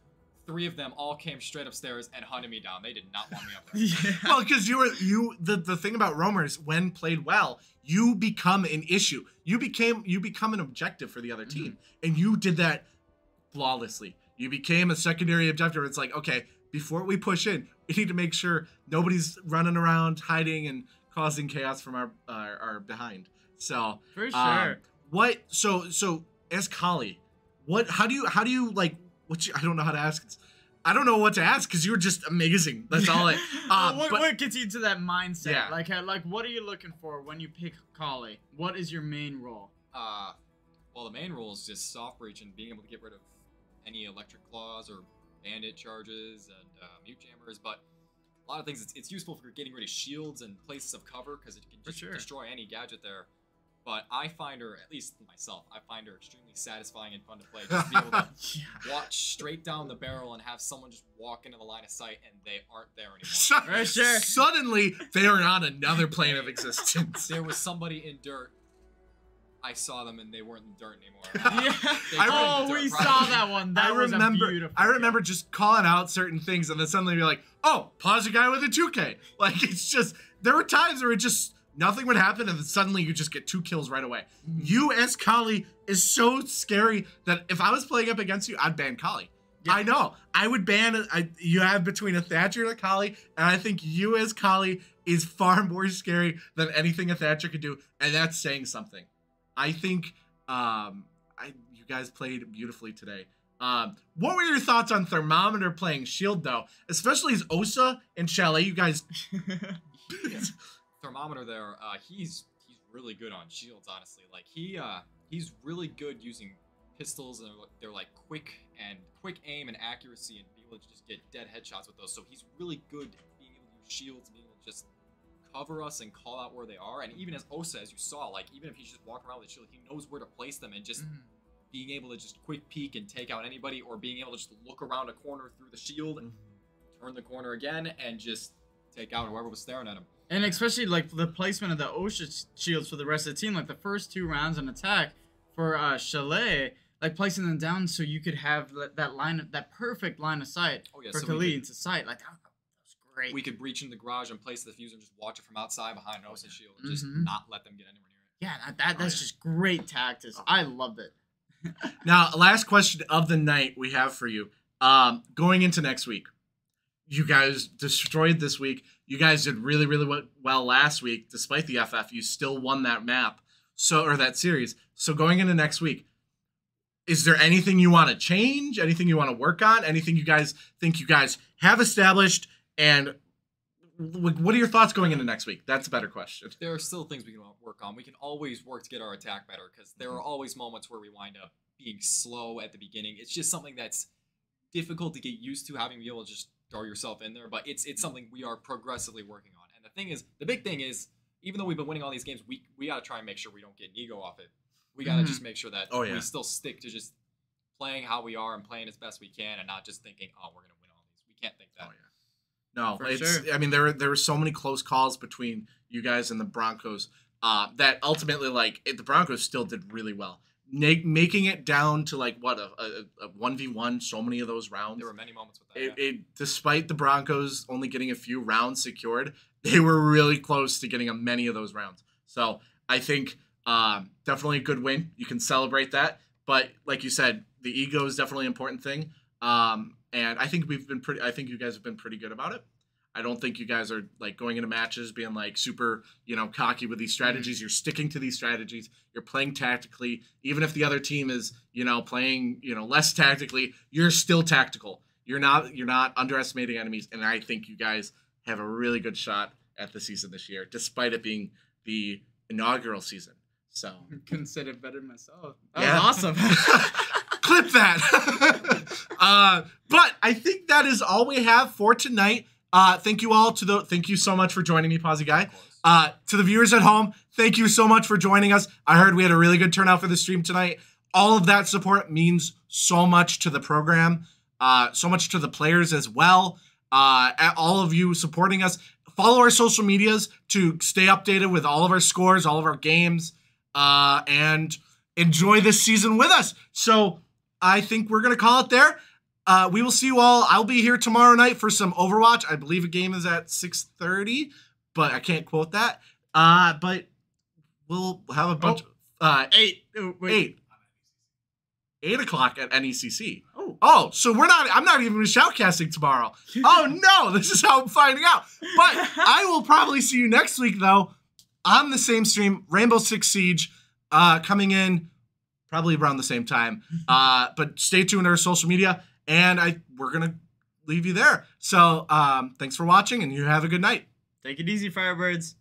3 of them all came straight upstairs and hunted me down. They did not want me up there. Yeah. Well, because the thing about roamers, when played well, you become an issue. You become an objective for the other team, and you did that flawlessly. You became a secondary objective. It's like, okay, before we push in, we need to make sure nobody's running around hiding and causing chaos from our behind. So for sure. So as Kali, how do you like? I don't know how to ask this. I don't know what to ask because you were just amazing. That's all it. What gets you to that mindset? Yeah. Like, what are you looking for when you pick Kali? What is your main role? Well, the main role is just soft breach and being able to get rid of any electric claws or bandit charges and mute jammers. But a lot of things, it's useful for getting rid of shields and places of cover because it can just destroy any gadget there. But I find her, at least myself, I find her extremely satisfying and fun to play. Just be able to watch straight down the barrel and have someone just walk into the line of sight and they aren't there anymore. Suddenly, they are on another plane of existence. There was somebody in dirt. I saw them and they weren't in dirt anymore. We saw that one. That was beautiful. I remember just calling out certain things and then suddenly you're like, oh, pause a guy with a 2K. Like, it's just, there were times where it just, nothing would happen, and then suddenly you just get 2 kills right away. You as Kali is so scary that if I was playing up against you, I'd ban Kali. I know. I would ban you have between a Thatcher and a Collie, and I think you as Collie is far more scary than anything a Thatcher could do, and that's saying something. I think you guys played beautifully today. What were your thoughts on Thermometer playing Shield, though? Especially as Osa and Chalet, you guys... Thermometer there, he's really good on shields, honestly. Like, he's really good using pistols, and they're like quick aim and accuracy, and be able to just get dead headshots with those. So he's really good at being able to use shields, being able to just cover us and call out where they are. And even as Osa, as you saw, like, even if he's just walking around with a shield, he knows where to place them, and just being able to just quick peek and take out anybody, or being able to just look around a corner through the shield, turn the corner again, and just take out whoever was staring at him. And especially, like, the placement of the OSHA shields for the rest of the team, like the first 2 rounds in attack for Chalet, like placing them down so you could have that perfect line of sight for Khalid into sight. Like, that was great. We could breach in the garage and place the diffuser and just watch it from outside behind Osa's shield and just not let them get anywhere near it. Yeah, that's just great tactics. I loved it. Now, last question of the night we have for you. Going into next week, you guys destroyed this week. You guys did really, really well last week. Despite the FF, you still won that map, or that series. So going into next week, is there anything you want to change? Anything you want to work on? Anything you guys think you guys have established? And what are your thoughts going into next week? That's a better question. There are still things we can work on. We can always work to get our attack better, because there are always moments where we wind up being slow at the beginning. It's just something that's difficult to get used to, having to be able to just throw yourself in there. But it's something we are progressively working on. And the big thing is, even though we've been winning all these games, we got to try and make sure we don't get an ego off it. We got to just make sure that we still stick to just playing how we are and playing as best we can, and not just thinking, oh, we're going to win all these. We can't think that. No, I mean, there were so many close calls between you guys and the Broncos that ultimately, like, the Broncos still did really well. Making it down to, like, what, a 1v1, so many of those rounds. There were many moments with that. Despite the Broncos only getting a few rounds secured, they were really close to getting many of those rounds. So I think definitely a good win. You can celebrate that. But like you said, the ego is definitely an important thing. And I think I think you guys have been pretty good about it. I don't think you guys are, like, going into matches being, like, super, cocky with these strategies. You're sticking to these strategies. You're playing tactically. Even if the other team is, playing, less tactically, you're still tactical. You're not underestimating enemies. And I think you guys have a really good shot at the season this year, despite it being the inaugural season. So couldn't say it better myself. That was awesome. Clip that. But I think that is all we have for tonight. Thank you so much for joining me, Posy Guy. To the viewers at home, thank you so much for joining us. I heard we had a really good turnout for the stream tonight. All of that support means so much to the program, so much to the players as well. All of you supporting us. Follow our social medias to stay updated with all of our scores, all of our games, and enjoy this season with us. So I think we're going to call it there. We will see you all. I'll be here tomorrow night for some Overwatch. I believe a game is at 6:30, but I can't quote that. But we'll have a bunch. 8 o'clock at NECC. Oh, so I'm not even shoutcasting tomorrow. Oh no, this is how I'm finding out. But I will probably see you next week though on the same stream, Rainbow Six Siege, coming in probably around the same time. But stay tuned to our social media. And we're going to leave you there. So thanks for watching, and you have a good night. Take it easy, Firebirds.